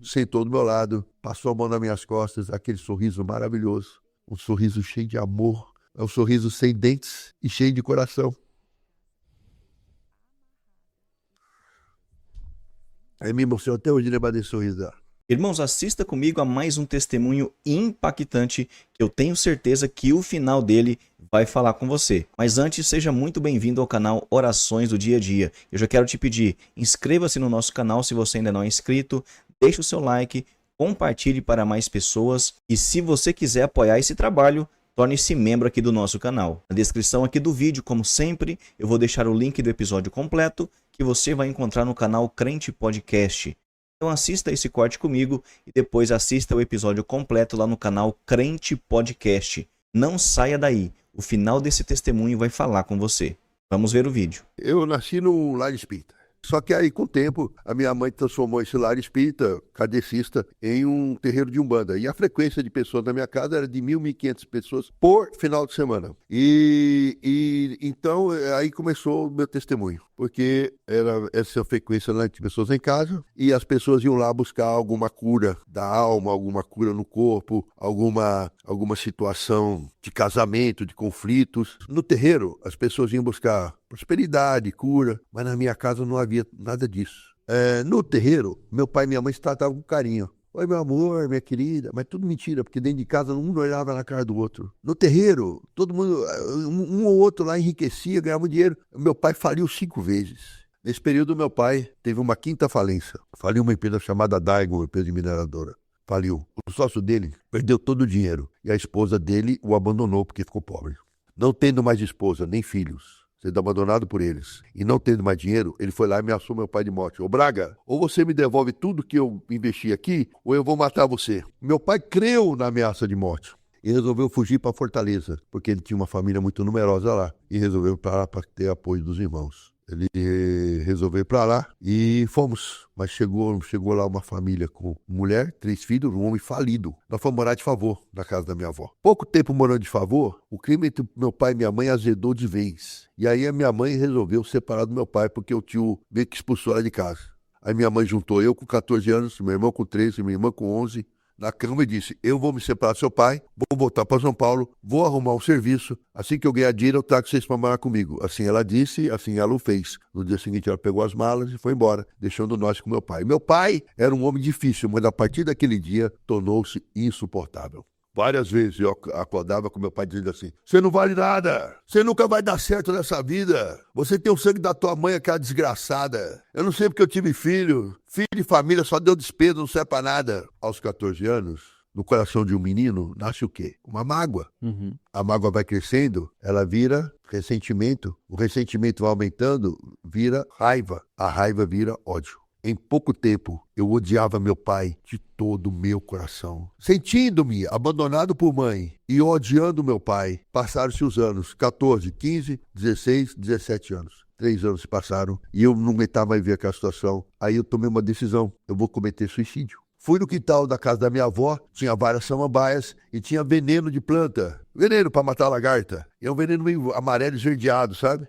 sentou do meu lado, passou a mão nas minhas costas, aquele sorriso maravilhoso, um sorriso cheio de amor, é um sorriso sem dentes e cheio de coração. Aí me emocionou até hoje lembrar desse sorriso dela. Irmãos, assista comigo a mais um testemunho impactante que eu tenho certeza que o final dele vai falar com você. Mas antes, seja muito bem-vindo ao canal Orações do Dia a Dia. Eu já quero te pedir, inscreva-se no nosso canal se você ainda não é inscrito, deixe o seu like, compartilhe para mais pessoas e se você quiser apoiar esse trabalho, torne-se membro aqui do nosso canal. Na descrição aqui do vídeo, como sempre, eu vou deixar o link do episódio completo que você vai encontrar no canal Crente Podcast. Então assista esse corte comigo e depois assista o episódio completo lá no canal Crente Podcast. Não saia daí, o final desse testemunho vai falar com você. Vamos ver o vídeo. Eu nasci num lar espírita. Só que aí, com o tempo, a minha mãe transformou esse lar espírita, kardecista, em um terreiro de umbanda. E a frequência de pessoas na minha casa era de 1.500 pessoas por final de semana. Então, aí começou o meu testemunho. Porque era essa frequência de pessoas em casa e as pessoas iam lá buscar alguma cura da alma, alguma cura no corpo, alguma situação de casamento, de conflitos. No terreiro, as pessoas iam buscar prosperidade, cura, mas na minha casa não havia nada disso. No terreiro, meu pai e minha mãe se tratavam com carinho. Oi, meu amor, minha querida, mas tudo mentira, porque dentro de casa um não olhava na cara do outro. No terreiro, todo mundo, um ou outro lá enriquecia, ganhava dinheiro. Meu pai faliu 5 vezes. Nesse período, meu pai teve uma 5ª falência. Faliu uma empresa chamada Daigo, uma empresa de mineradora. Faliu. O sócio dele perdeu todo o dinheiro e a esposa dele o abandonou porque ficou pobre. Não tendo mais esposa, nem filhos, sendo abandonado por eles, e não tendo mais dinheiro, ele foi lá e ameaçou meu pai de morte. Ô Braga, ou você me devolve tudo que eu investi aqui, ou eu vou matar você. Meu pai creu na ameaça de morte e resolveu fugir para Fortaleza, porque ele tinha uma família muito numerosa lá, e resolveu ir para lá para ter apoio dos irmãos. Ele resolveu ir para lá e fomos. Mas chegou lá uma família com mulher, 3 filhos, um homem falido. Nós fomos morar de favor na casa da minha avó. Pouco tempo morando de favor, o crime entre meu pai e minha mãe azedou de vez. E aí a minha mãe resolveu separar do meu pai, porque o tio meio que expulsou ela de casa. Aí minha mãe juntou eu com 14 anos, meu irmão com 13, minha irmã com 11, na cama e disse, eu vou me separar do seu pai, vou voltar para São Paulo, vou arrumar um serviço, assim que eu ganhar dinheiro eu trago vocês para morar comigo. Assim ela disse, assim ela o fez. No dia seguinte ela pegou as malas e foi embora, deixando nós com meu pai. Meu pai era um homem difícil, mas a partir daquele dia tornou-se insuportável. Várias vezes eu acordava com meu pai dizendo assim, você não vale nada, você nunca vai dar certo nessa vida, você tem o sangue da tua mãe, aquela desgraçada, eu não sei porque eu tive filho de família só deu despesa, não serve pra nada. Aos 14 anos, no coração de um menino, nasce o quê? Uma mágoa. A mágoa vai crescendo, ela vira ressentimento, o ressentimento vai aumentando, vira raiva, a raiva vira ódio. Em pouco tempo, eu odiava meu pai de todo o meu coração. Sentindo-me abandonado por mãe e odiando meu pai, passaram-se os anos, 14, 15, 16, 17 anos. 3 anos se passaram e eu não aguentava mais ver aquela situação. Aí eu tomei uma decisão, eu vou cometer suicídio. Fui no quintal da casa da minha avó, tinha várias samambaias e tinha veneno de planta. Veneno para matar a lagarta. E é um veneno meio amarelo esverdeado, sabe?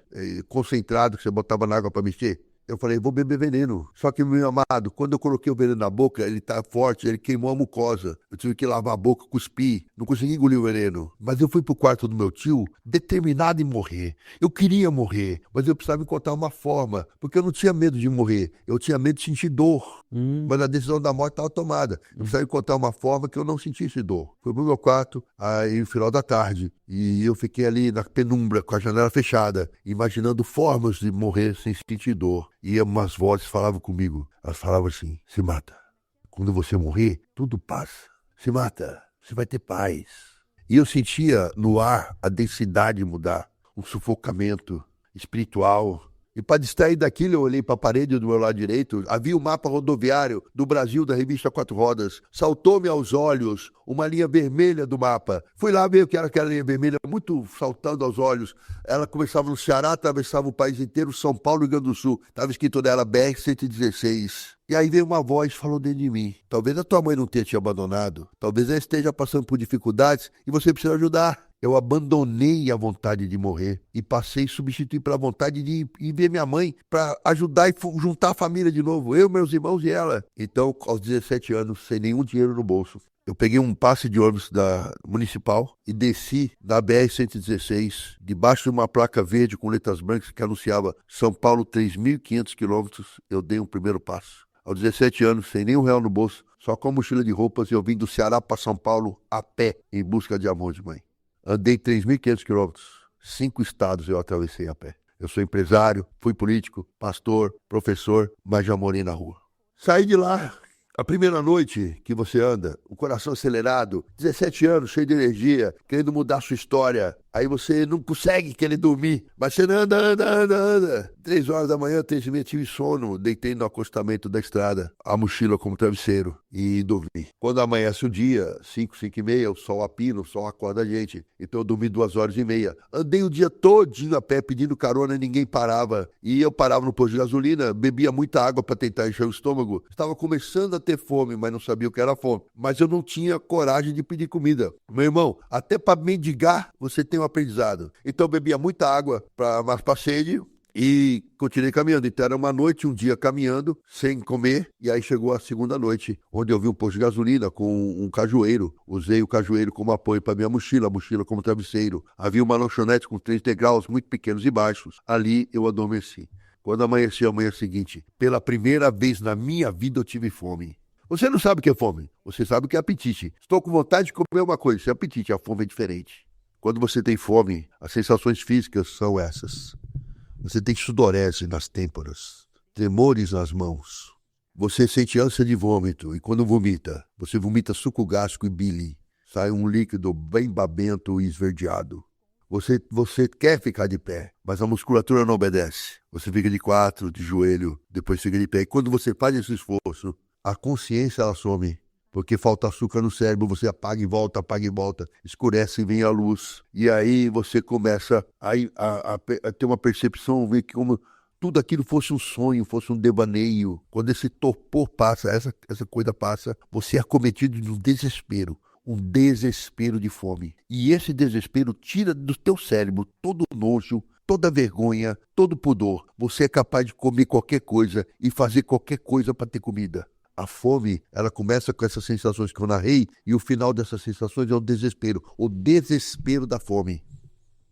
Concentrado que você botava na água para mexer. Eu falei, vou beber veneno. Só que, meu amado, quando eu coloquei o veneno na boca, ele tá forte, ele queimou a mucosa. Eu tive que lavar a boca, cuspir. Não consegui engolir o veneno. Mas eu fui pro quarto do meu tio, determinado em morrer. Eu queria morrer, mas eu precisava encontrar uma forma. Porque eu não tinha medo de morrer. Eu tinha medo de sentir dor. Mas a decisão da morte estava tomada. Eu precisava encontrar uma forma que eu não sentisse dor. Fui pro meu quarto, aí no final da tarde. E eu fiquei ali na penumbra, com a janela fechada, imaginando formas de morrer sem sentir dor. E umas vozes falavam comigo. Elas falavam assim, se mata. Quando você morrer, tudo passa. Se mata, você vai ter paz. E eu sentia no ar a densidade mudar. Um sufocamento espiritual. E para distrair daquilo, eu olhei para a parede do meu lado direito, havia o mapa rodoviário do Brasil da revista Quatro Rodas. Saltou-me aos olhos uma linha vermelha do mapa. Fui lá ver o que era aquela linha vermelha, muito saltando aos olhos. Ela começava no Ceará, atravessava o país inteiro, São Paulo e Rio Grande do Sul. Estava escrito nela BR-116. E aí veio uma voz falou dentro de mim. Talvez a tua mãe não tenha te abandonado. Talvez ela esteja passando por dificuldades e você precisa ajudar. Eu abandonei a vontade de morrer e passei a substituir pela vontade de ir ver minha mãe para ajudar e juntar a família de novo. Eu, meus irmãos e ela. Então, aos 17 anos, sem nenhum dinheiro no bolso, eu peguei um passe de ônibus da municipal e desci na BR-116, debaixo de uma placa verde com letras brancas que anunciava São Paulo 3.500 quilômetros. Eu dei um primeiro passo. Aos 17 anos, sem nenhum real no bolso, só com a mochila de roupas, eu vim do Ceará para São Paulo a pé, em busca de amor de mãe. Andei 3.500 quilômetros, 5 estados eu atravessei a pé. Eu sou empresário, fui político, pastor, professor, mas já morei na rua. Saí de lá, a primeira noite que você anda, o coração acelerado, 17 anos, cheio de energia, querendo mudar a sua história. Aí você não consegue querer dormir, mas você anda. 3 horas da manhã, 3h30, tive sono, deitei no acostamento da estrada, a mochila como travesseiro e dormi. Quando amanhece o dia, 5h30, o sol apina, o sol acorda a gente. Então eu dormi 2h30. Andei o dia todinho a pé pedindo carona e ninguém parava. E eu parava no posto de gasolina, bebia muita água para tentar encher o estômago. Estava começando a ter fome, mas não sabia o que era fome. Mas eu não tinha coragem de pedir comida. Meu irmão, até para mendigar, você tem um aprendizado. Então eu bebia muita água para sede e continuei caminhando. Então era uma noite, um dia caminhando, sem comer, e aí chegou a segunda noite, onde eu vi um posto de gasolina com um cajueiro. Usei o cajueiro como apoio para minha mochila, a mochila como travesseiro. Havia uma lanchonete com 3 degraus muito pequenos e baixos. Ali eu adormeci. Quando amanheceu a manhã seguinte, pela primeira vez na minha vida eu tive fome. Você não sabe o que é fome, você sabe o que é apetite. Estou com vontade de comer uma coisa, isso é apetite, a fome é diferente. Quando você tem fome, as sensações físicas são essas. Você tem sudorese nas têmporas, tremores nas mãos. Você sente ânsia de vômito e quando vomita, você vomita suco gástrico e bile. Sai um líquido bem babento e esverdeado. Você quer ficar de pé, mas a musculatura não obedece. Você fica de 4, de joelho, depois fica de pé. E quando você faz esse esforço, a consciência ela some. Porque falta açúcar no cérebro, você apaga e volta, escurece e vem a luz. E aí você começa a ter uma percepção, ver que como tudo aquilo fosse um sonho, fosse um devaneio. Quando esse torpor passa, essa coisa passa, você é acometido de um desespero de fome. E esse desespero tira do teu cérebro todo o nojo, toda vergonha, todo pudor. Você é capaz de comer qualquer coisa e fazer qualquer coisa para ter comida. A fome, ela começa com essas sensações que eu narrei e o final dessas sensações é o desespero da fome.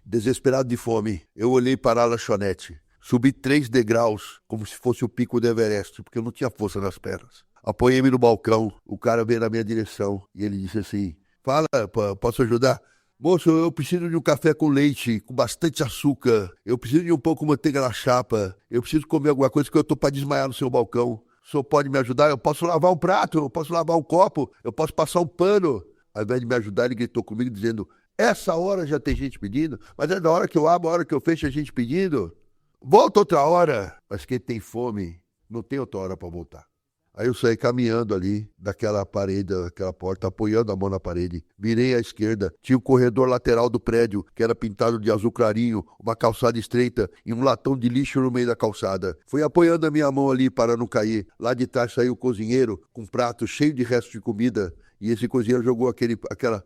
Desesperado de fome, eu olhei para a lanchonete, subi 3 degraus como se fosse o pico do Everest, porque eu não tinha força nas pernas. Apoiei-me no balcão, o cara veio na minha direção e ele disse assim, fala, posso ajudar? Moço, eu preciso de um café com leite, com bastante açúcar, eu preciso de um pouco de manteiga na chapa, eu preciso comer alguma coisa que eu estou para desmaiar no seu balcão. O senhor pode me ajudar? Eu posso lavar um prato, eu posso lavar um copo, eu posso passar um pano. Ao invés de me ajudar, ele gritou comigo dizendo, essa hora já tem gente pedindo, mas é da hora que eu abro, a hora que eu fecho a gente pedindo. Volta outra hora. Mas quem tem fome não tem outra hora para voltar. Aí eu saí caminhando ali, daquela parede, daquela porta, apoiando a mão na parede. Virei à esquerda, tinha o corredor lateral do prédio, que era pintado de azul clarinho, uma calçada estreita e um latão de lixo no meio da calçada. Fui apoiando a minha mão ali para não cair. Lá de trás saiu o cozinheiro, com um prato cheio de restos de comida. E esse cozinheiro jogou aquela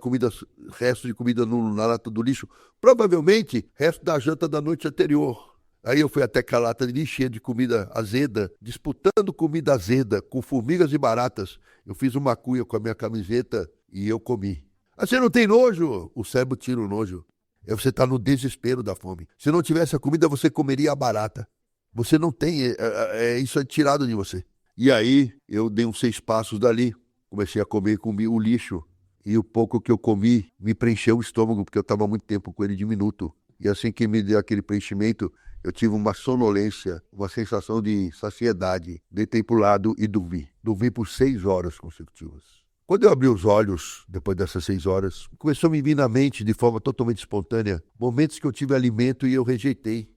comida, resto de comida na lata do lixo. Provavelmente, resto da janta da noite anterior. Aí eu fui até aquela lata de lixo cheia de comida azeda, disputando comida azeda com formigas e baratas. Eu fiz uma cuia com a minha camiseta e eu comi. Ah, você não tem nojo? O cérebro tira o nojo. Você está no desespero da fome. Se não tivesse a comida, você comeria a barata. Você não tem, isso é tirado de você. E aí eu dei uns 6 passos dali, comecei a comer o lixo. E o pouco que eu comi me preencheu o estômago, porque eu estava muito tempo com ele diminuto. E assim que me deu aquele preenchimento, eu tive uma sonolência, uma sensação de saciedade. Deitei para o lado e dormi. Dormi por 6 horas consecutivas. Quando eu abri os olhos, depois dessas 6 horas, começou a me vir na mente, de forma totalmente espontânea, momentos que eu tive alimento e eu rejeitei.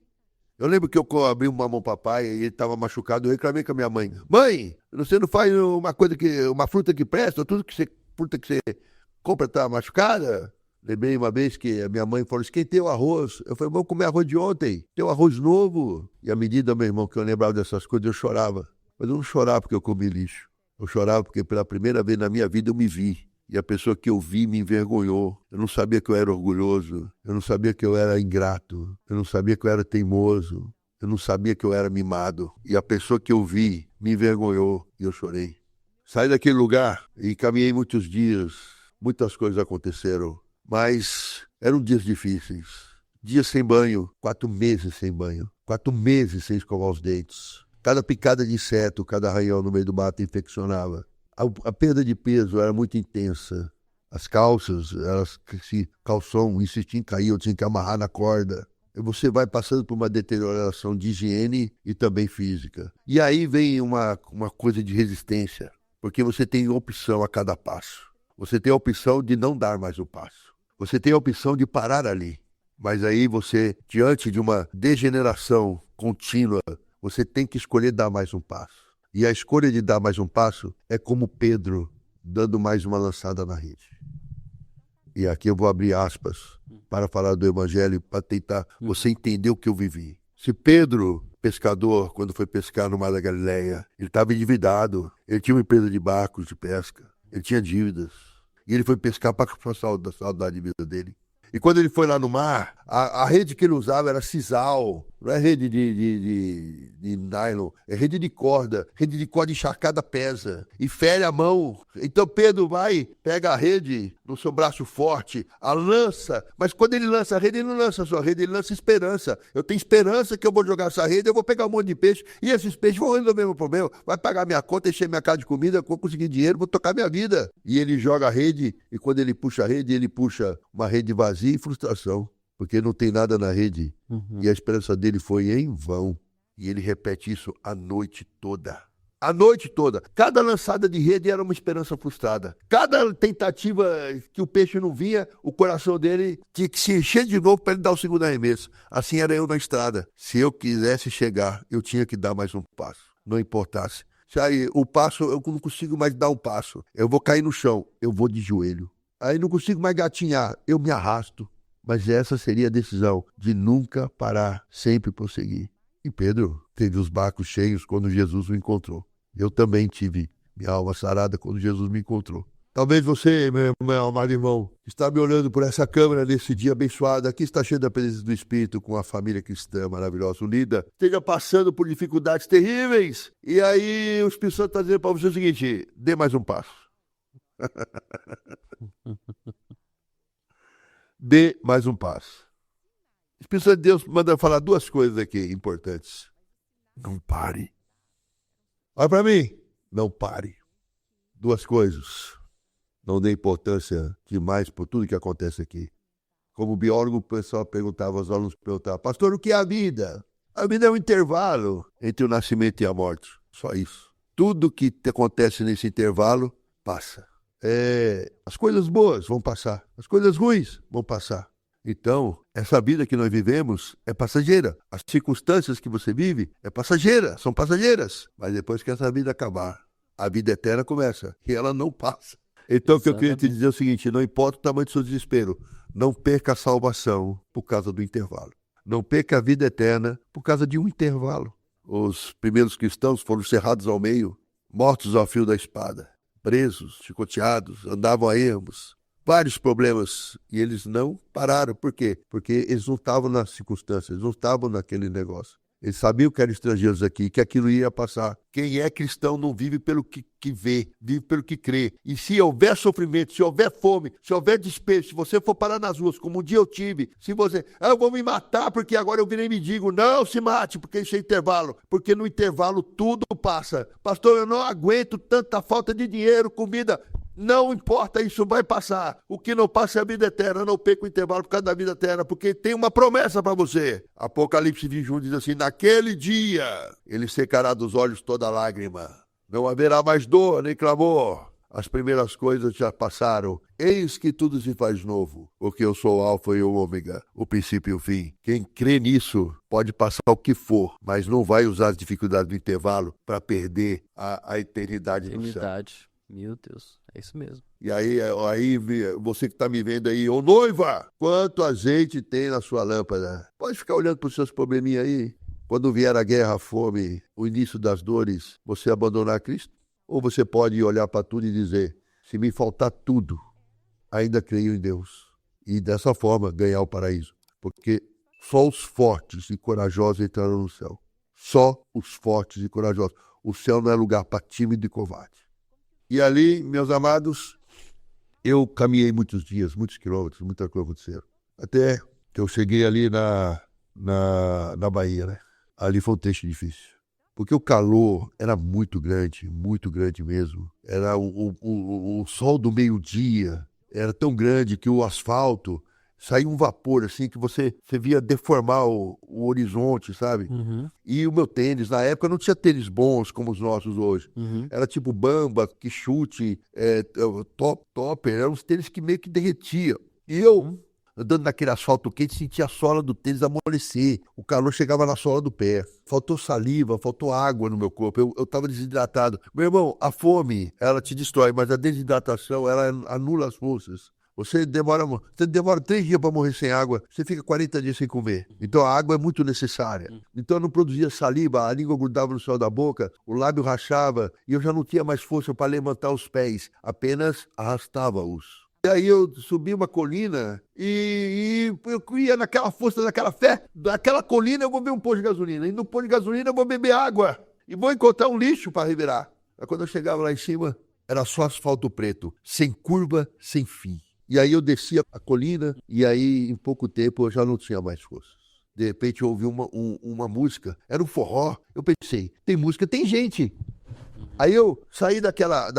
Eu lembro que eu abri uma mão para papai e ele estava machucado. Eu reclamei com a minha mãe. Mãe, você não faz uma fruta que presta? Fruta que você compra está machucada? Lembrei uma vez que a minha mãe falou, esquentei o arroz. Eu falei, vamos comer arroz de ontem. Tem um arroz novo. E à medida, meu irmão, que eu lembrava dessas coisas, eu chorava. Mas eu não chorava porque eu comi lixo. Eu chorava porque pela primeira vez na minha vida eu me vi. E a pessoa que eu vi me envergonhou. Eu não sabia que eu era orgulhoso. Eu não sabia que eu era ingrato. Eu não sabia que eu era teimoso. Eu não sabia que eu era mimado. E a pessoa que eu vi me envergonhou e eu chorei. Saí daquele lugar e caminhei muitos dias. Muitas coisas aconteceram. Mas eram dias difíceis. Dias sem banho. 4 meses sem banho. 4 meses sem escovar os dentes. Cada picada de inseto, cada arranhão no meio do mato infeccionava. A perda de peso era muito intensa. As calças, elas se calção, insistiam em cair, eu tinha que amarrar na corda. E você vai passando por uma deterioração de higiene e também física. E aí vem uma coisa de resistência, porque você tem opção a cada passo. Você tem a opção de não dar mais o passo. Você tem a opção de parar ali. Mas aí você, diante de uma degeneração contínua, você tem que escolher dar mais um passo. E a escolha de dar mais um passo é como Pedro dando mais uma lançada na rede. E aqui eu vou abrir aspas para falar do Evangelho, para tentar você entender o que eu vivi. Se Pedro, pescador, quando foi pescar no Mar da Galileia, ele estava endividado, ele tinha uma empresa de barcos de pesca, ele tinha dívidas. E ele foi pescar para passar a saudade de vida dele. E quando ele foi lá no mar, a rede que ele usava era sisal, não é rede de nylon, é rede de corda encharcada pesa e fere a mão. Então Pedro vai, pega a rede no seu braço forte, a lança, mas quando ele lança a rede, ele não lança só a rede, ele lança esperança. Eu tenho esperança que eu vou jogar essa rede, eu vou pegar um monte de peixe e esses peixes vão resolver meu problema, vai pagar minha conta, encher minha casa de comida, vou conseguir dinheiro, vou tocar minha vida. E ele joga a rede e quando ele puxa a rede, ele puxa uma rede vazia e frustração. Porque não tem nada na rede. E a esperança dele foi em vão. E ele repete isso a noite toda. A noite toda. Cada lançada de rede era uma esperança frustrada. Cada tentativa que o peixe não vinha, o coração dele tinha que se encher de novo para ele dar o segundo arremesso. Assim era eu na estrada. Se eu quisesse chegar, eu tinha que dar mais um passo. Não importasse. Se aí o passo, eu não consigo mais dar um passo. Eu vou cair no chão, eu vou de joelho. Aí não consigo mais gatinhar, eu me arrasto. Mas essa seria a decisão de nunca parar, sempre prosseguir. E Pedro teve os barcos cheios quando Jesus o encontrou. Eu também tive minha alma sarada quando Jesus me encontrou. Talvez você, meu amado irmão, que está me olhando por essa câmera nesse dia abençoado, aqui está cheio da presença do Espírito, com a família cristã maravilhosa, unida, esteja passando por dificuldades terríveis. E aí o Espírito Santo está dizendo para você o seguinte: dê mais um passo. Dê mais um passo. O Espírito Santo de Deus manda falar 2 coisas aqui importantes. Não pare. Olha para mim. Não pare. 2 coisas. Não dê importância demais por tudo que acontece aqui. Como biólogo, o pessoal perguntava, os alunos perguntavam: pastor, o que é a vida? A vida é um intervalo entre o nascimento e a morte. Só isso. Tudo que acontece nesse intervalo passa. As coisas boas vão passar, as coisas ruins vão passar. Então, essa vida que nós vivemos é passageira. As circunstâncias que você vive são passageiras. Mas depois que essa vida acabar, a vida eterna começa e ela não passa. Então, o que eu queria te dizer é o seguinte: não importa o tamanho do seu desespero, não perca a salvação por causa do intervalo. Não perca a vida eterna por causa de um intervalo. Os primeiros cristãos foram cerrados ao meio, mortos ao fio da espada, presos, chicoteados, andavam a ermos, vários problemas, e eles não pararam. Por quê? Porque eles não estavam nas circunstâncias, eles não estavam naquele negócio. Eles sabiam que eram estrangeiros aqui, que aquilo ia passar. Quem é cristão não vive pelo que vê, vive pelo que crê. E se houver sofrimento, se houver fome, se houver despejo, se você for parar nas ruas, como um dia eu tive, se você, eu vou me matar porque agora eu virei mendigo. Não se mate, porque isso é intervalo. Porque no intervalo tudo passa. Pastor, eu não aguento tanta falta de dinheiro, comida. Não importa, isso vai passar. O que não passa é a vida eterna. Não perca o intervalo por causa da vida eterna, porque tem uma promessa para você. Apocalipse 21 diz assim: naquele dia ele secará dos olhos toda lágrima. Não haverá mais dor nem clamor. As primeiras coisas já passaram. Eis que tudo se faz novo. Porque eu sou o Alfa e o Ômega, o princípio e o fim. Quem crê nisso pode passar o que for, mas não vai usar as dificuldades do intervalo para perder a eternidade no céu. Meu Deus, é isso mesmo. E aí você que está me vendo aí, ô noiva, quanto azeite tem na sua lâmpada? Pode ficar olhando para os seus probleminhas aí. quando vier a guerra, a fome, o início das dores, você abandonar Cristo? Ou você pode olhar para tudo e dizer, se me faltar tudo, ainda creio em Deus. E dessa forma ganhar o paraíso. Porque só os fortes e corajosos entrarão no céu. Só os fortes e corajosos. O céu não é lugar para tímido e covarde. E ali, meus amados, eu caminhei muitos dias, muitos quilômetros, muita coisa aconteceu. Até que eu cheguei ali na Bahia, né? Ali foi um trecho difícil. Porque o calor era muito grande mesmo. Era o sol do meio-dia, era tão grande que o asfalto saía um vapor assim que você via deformar o horizonte, sabe? Uhum. E o meu tênis, na época, não tinha tênis bons como os nossos hoje. Uhum. Era tipo Bamba, Quixute, Topper, eram uns tênis que meio que derretiam. E eu, andando naquele asfalto quente, sentia a sola do tênis amolecer. O calor chegava na sola do pé. Faltou saliva, faltou água no meu corpo. Eu estava desidratado. Meu irmão, a fome, ela te destrói, mas a desidratação, ela anula as forças. Você demora 3 dias para morrer sem água, você fica 40 dias sem comer. Então a água é muito necessária. Então eu não produzia saliva, a língua grudava no céu da boca, o lábio rachava e eu já não tinha mais força para levantar os pés, apenas arrastava-os. E aí eu subi uma colina e eu ia naquela força, naquela fé, daquela colina eu vou ver um posto de gasolina, e no posto de gasolina eu vou beber água e vou encontrar um lixo para revirar. Aí quando eu chegava lá em cima, era só asfalto preto, sem curva, sem fim. E aí eu descia a colina e aí em pouco tempo eu já não tinha mais força. De repente eu ouvi uma música, era um forró. Eu pensei, tem música, tem gente. Aí eu saí daquela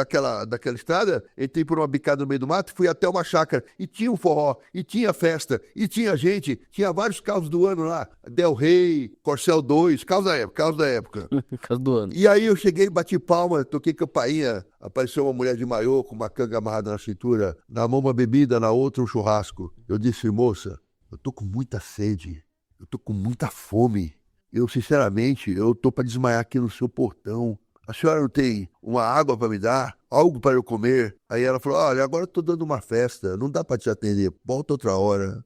estrada, entrei por uma bicada no meio do mato, fui até uma chácara e tinha um forró, e tinha festa, e tinha gente, tinha vários carros do ano lá, Del Rey, Corcel 2, carros da época. Caso do ano. E aí eu cheguei, bati palma, toquei campainha, apareceu uma mulher de maiô com uma canga amarrada na cintura, na mão uma bebida, na outra um churrasco. Eu disse, moça, eu tô com muita sede, eu tô com muita fome. Eu, sinceramente, eu tô para desmaiar aqui no seu portão. A senhora não tem uma água para me dar? Algo para eu comer? Aí ela falou, olha, agora eu tô dando uma festa, não dá para te atender, volta outra hora.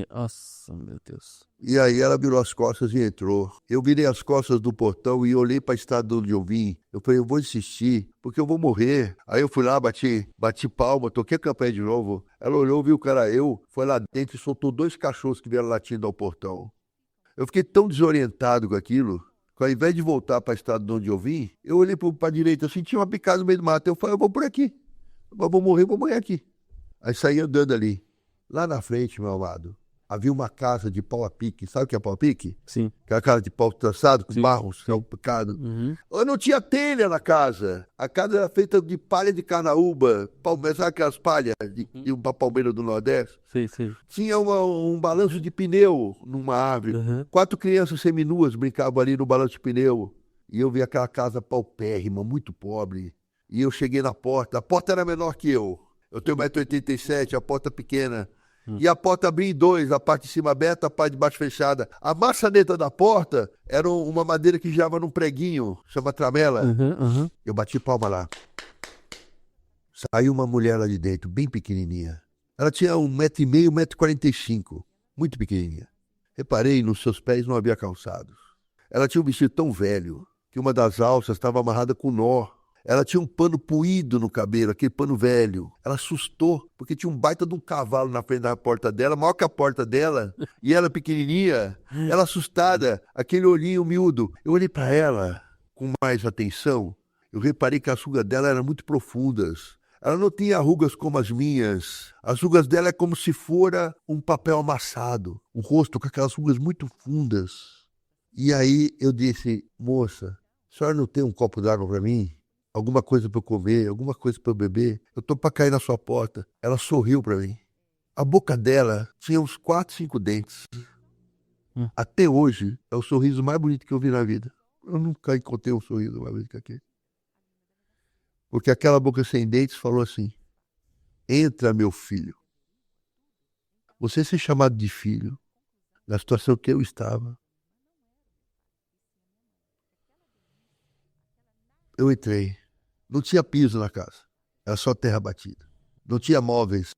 Nossa, meu Deus. E aí ela virou as costas e entrou. Eu virei as costas do portão e olhei para a estrada de onde eu vim. Eu falei, eu vou insistir, porque eu vou morrer. Aí eu fui lá, bati palma, toquei a campanha de novo. Ela olhou, viu que era eu, foi lá dentro e soltou 2 cachorros que vieram latindo ao portão. Eu fiquei tão desorientado com aquilo, que ao invés de voltar para a estrada de onde eu vim, eu olhei para a direita, eu senti uma picada no meio do mato. Eu falei, eu vou por aqui. Eu vou morrer aqui. Aí saí andando ali. Lá na frente, meu amado, havia uma casa de pau a pique. Sabe o que é pau a pique? Sim. Aquela casa de pau traçado, com Sim. barro salpicado. Uhum. Eu não tinha telha na casa. A casa era feita de palha de carnaúba. Sabe aquelas palhas de uma palmeira do Nordeste? Sei. Tinha um balanço de pneu numa árvore. Uhum. 4 crianças seminuas brincavam ali no balanço de pneu. E eu vi aquela casa paupérrima, muito pobre. E eu cheguei na porta. A porta era menor que eu. Eu tenho 1,87 m, a porta pequena. E a porta abria em 2, a parte de cima aberta, a parte de baixo fechada. A maçaneta da porta era uma madeira que girava num preguinho, chama tramela. Uhum. Eu bati palma lá. Saiu uma mulher lá de dentro, bem pequenininha. Ela tinha 1,5 m, 1,45 m, muito pequenininha. Reparei, nos seus pés não havia calçados. Ela tinha um vestido tão velho que uma das alças estava amarrada com nó. Ela tinha um pano puído no cabelo, aquele pano velho. Ela assustou, porque tinha um baita de um cavalo na frente da porta dela, maior que a porta dela, e ela pequenininha. Ela assustada, aquele olhinho miúdo. Eu olhei para ela com mais atenção. Eu reparei que as rugas dela eram muito profundas. Ela não tinha rugas como as minhas. As rugas dela é como se fora um papel amassado. O rosto com aquelas rugas muito fundas. E aí eu disse, moça, a senhora não tem um copo d'água para mim? Alguma coisa para eu comer, alguma coisa para eu beber? Eu tô para cair na sua porta. Ela sorriu para mim. A boca dela tinha uns 4, 5 dentes. Até hoje é o sorriso mais bonito que eu vi na vida. Eu nunca encontrei um sorriso mais bonito que aquele. Porque aquela boca sem dentes falou assim, entra, meu filho. Você ser chamado de filho, na situação que eu estava. Eu entrei. Não tinha piso na casa. Era só terra batida. Não tinha móveis.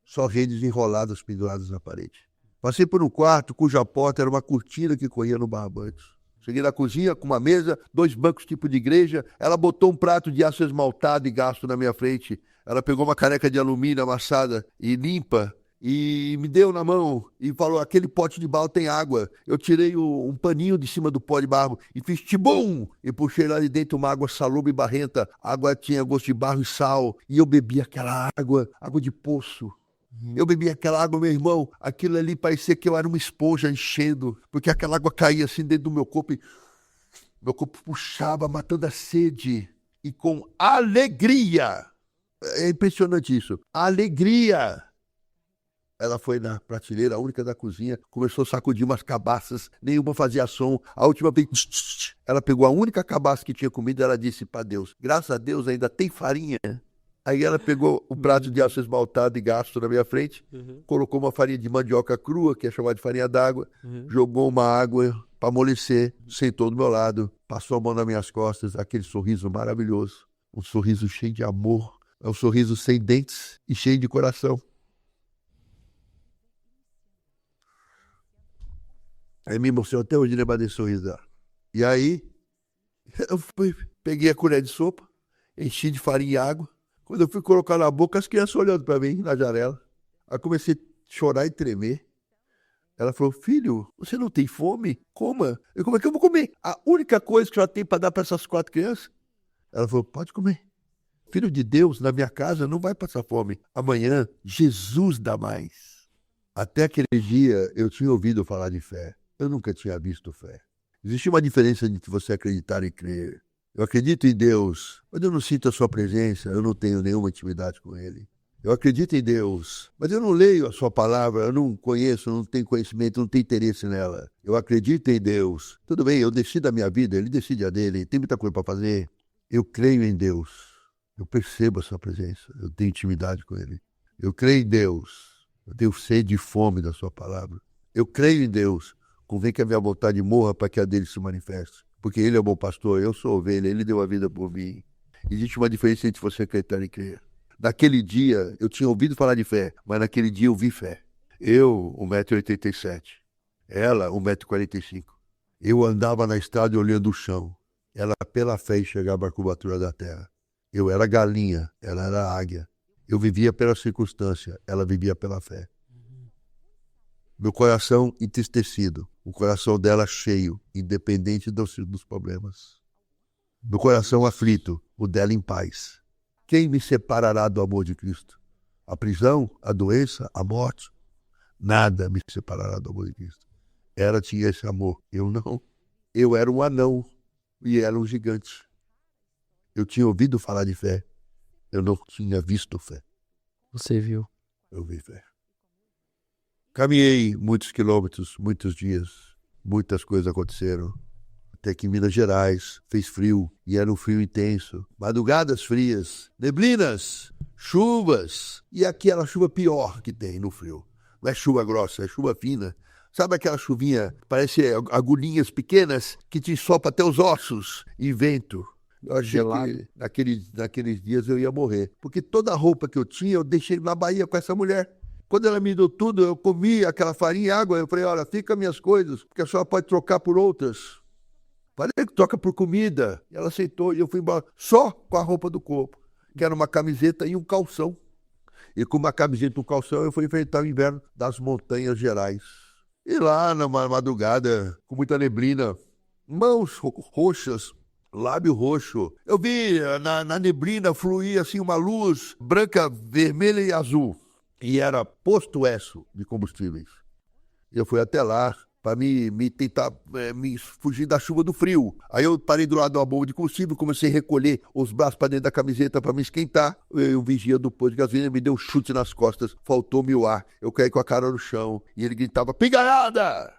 Só redes enroladas penduradas na parede. Passei por um quarto cuja porta era uma cortina que corria no barbante. Cheguei na cozinha com uma mesa, 2 bancos tipo de igreja. Ela botou um prato de aço esmaltado e gasto na minha frente. Ela pegou uma caneca de alumínio amassada e limpa e me deu na mão e falou: aquele pote de barro tem água. Eu tirei um paninho de cima do pó de barro e fiz tibum! E puxei lá de dentro uma água salubre e barrenta. A água tinha gosto de barro e sal. E eu bebi aquela água de poço. Eu bebi aquela água, meu irmão, aquilo ali parecia que eu era uma esponja enchendo, porque aquela água caía assim dentro do meu corpo e meu corpo puxava, matando a sede. E com alegria, é impressionante isso, alegria. Ela foi na prateleira, a única da cozinha, começou a sacudir umas cabaças, nenhuma fazia som. A última vez, ela pegou a única cabaça que tinha comida e ela disse para Deus: graças a Deus ainda tem farinha. Aí ela pegou o prato de aço esmaltado e gasto na minha frente, colocou uma farinha de mandioca crua, que é chamada de farinha d'água, jogou uma água para amolecer, sentou do meu lado, passou a mão nas minhas costas, aquele sorriso maravilhoso, um sorriso cheio de amor, é um sorriso sem dentes e cheio de coração. Aí me emocionou até hoje lembrar desse sorriso dela. E aí, eu peguei a colher de sopa, enchi de farinha e água. Quando eu fui colocar na boca, as crianças olhando para mim na janela. Aí comecei a chorar e tremer. Ela falou: filho, você não tem fome? Coma. Eu: como é que eu vou comer? A única coisa que eu já tenho para dar para essas 4 crianças. Ela falou: pode comer. Filho de Deus, na minha casa não vai passar fome. Amanhã, Jesus dá mais. Até aquele dia, eu tinha ouvido falar de fé. Eu nunca tinha visto fé. Existe uma diferença entre você acreditar e crer. Eu acredito em Deus, mas eu não sinto a sua presença, eu não tenho nenhuma intimidade com Ele. Eu acredito em Deus, mas eu não leio a sua palavra, eu não conheço, não tenho conhecimento, não tenho interesse nela. Eu acredito em Deus. Tudo bem, eu decido a minha vida, Ele decide a dele, tem muita coisa para fazer. Eu creio em Deus, eu percebo a sua presença, eu tenho intimidade com Ele. Eu creio em Deus, eu tenho sede e fome da sua palavra. Eu creio em Deus, convém que a minha vontade morra para que a dele se manifeste. Porque Ele é o bom pastor, eu sou ovelha, Ele deu a vida por mim. Existe uma diferença entre você acreditar e crer. Naquele dia, eu tinha ouvido falar de fé, mas naquele dia eu vi fé. Eu, 1,87 m. Ela, 1,45 m. Eu andava na estrada olhando o chão. Ela, pela fé, enxergava a curvatura da terra. Eu era galinha, ela era águia. Eu vivia pela circunstância, ela vivia pela fé. Meu coração entristecido, o coração dela cheio, independente dos problemas. Meu coração aflito, o dela em paz. Quem me separará do amor de Cristo? A prisão, a doença, a morte? Nada me separará do amor de Cristo. Ela tinha esse amor, eu não. Eu era um anão e ela um gigante. Eu tinha ouvido falar de fé, eu não tinha visto fé. Você viu? Eu vi fé. Caminhei muitos quilômetros, muitos dias, muitas coisas aconteceram. Até que em Minas Gerais fez frio, e era um frio intenso. Madrugadas frias, neblinas, chuvas, e aquela chuva pior que tem no frio. Não é chuva grossa, é chuva fina. Sabe aquela chuvinha, parece agulhinhas pequenas, que te sopra até os ossos, e vento. Eu achei que naqueles dias eu ia morrer. Porque toda a roupa que eu tinha, eu deixei na Bahia com essa mulher. Quando ela me deu tudo, eu comi aquela farinha e água. Eu falei: olha, fica minhas coisas, porque a senhora pode trocar por outras. Falei que troca por comida. E ela aceitou e eu fui embora só com a roupa do corpo, que era uma camiseta e um calção. E com uma camiseta e um calção eu fui enfrentar o inverno das Montanhas Gerais. E lá na madrugada, com muita neblina, mãos roxas, lábio roxo. Eu vi na neblina fluir assim uma luz branca, vermelha e azul. E era posto Esso de combustíveis. Eu fui até lá para me tentar me fugir da chuva do frio. Aí eu parei do lado de uma bomba de combustível, comecei a recolher os braços para dentro da camiseta para me esquentar. O vigia do posto de gasolina me deu um chute nas costas, faltou-me o ar. Eu caí com a cara no chão e ele gritava: pingalhada!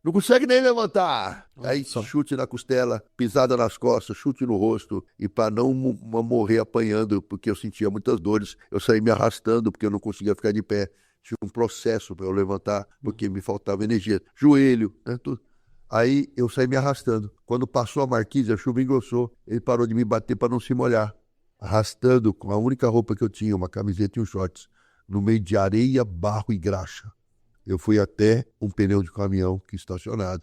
Não consegue nem levantar. Aí chute na costela, pisada nas costas, chute no rosto. E para não morrer apanhando, porque eu sentia muitas dores, eu saí me arrastando, porque eu não conseguia ficar de pé. Tinha um processo para eu levantar, porque me faltava energia. Joelho, né, tudo. Aí eu saí me arrastando. Quando passou a marquise, a chuva engrossou. Ele parou de me bater para não se molhar. Arrastando com a única roupa que eu tinha, uma camiseta e um shorts, no meio de areia, barro e graxa. Eu fui até um pneu de caminhão que estacionado.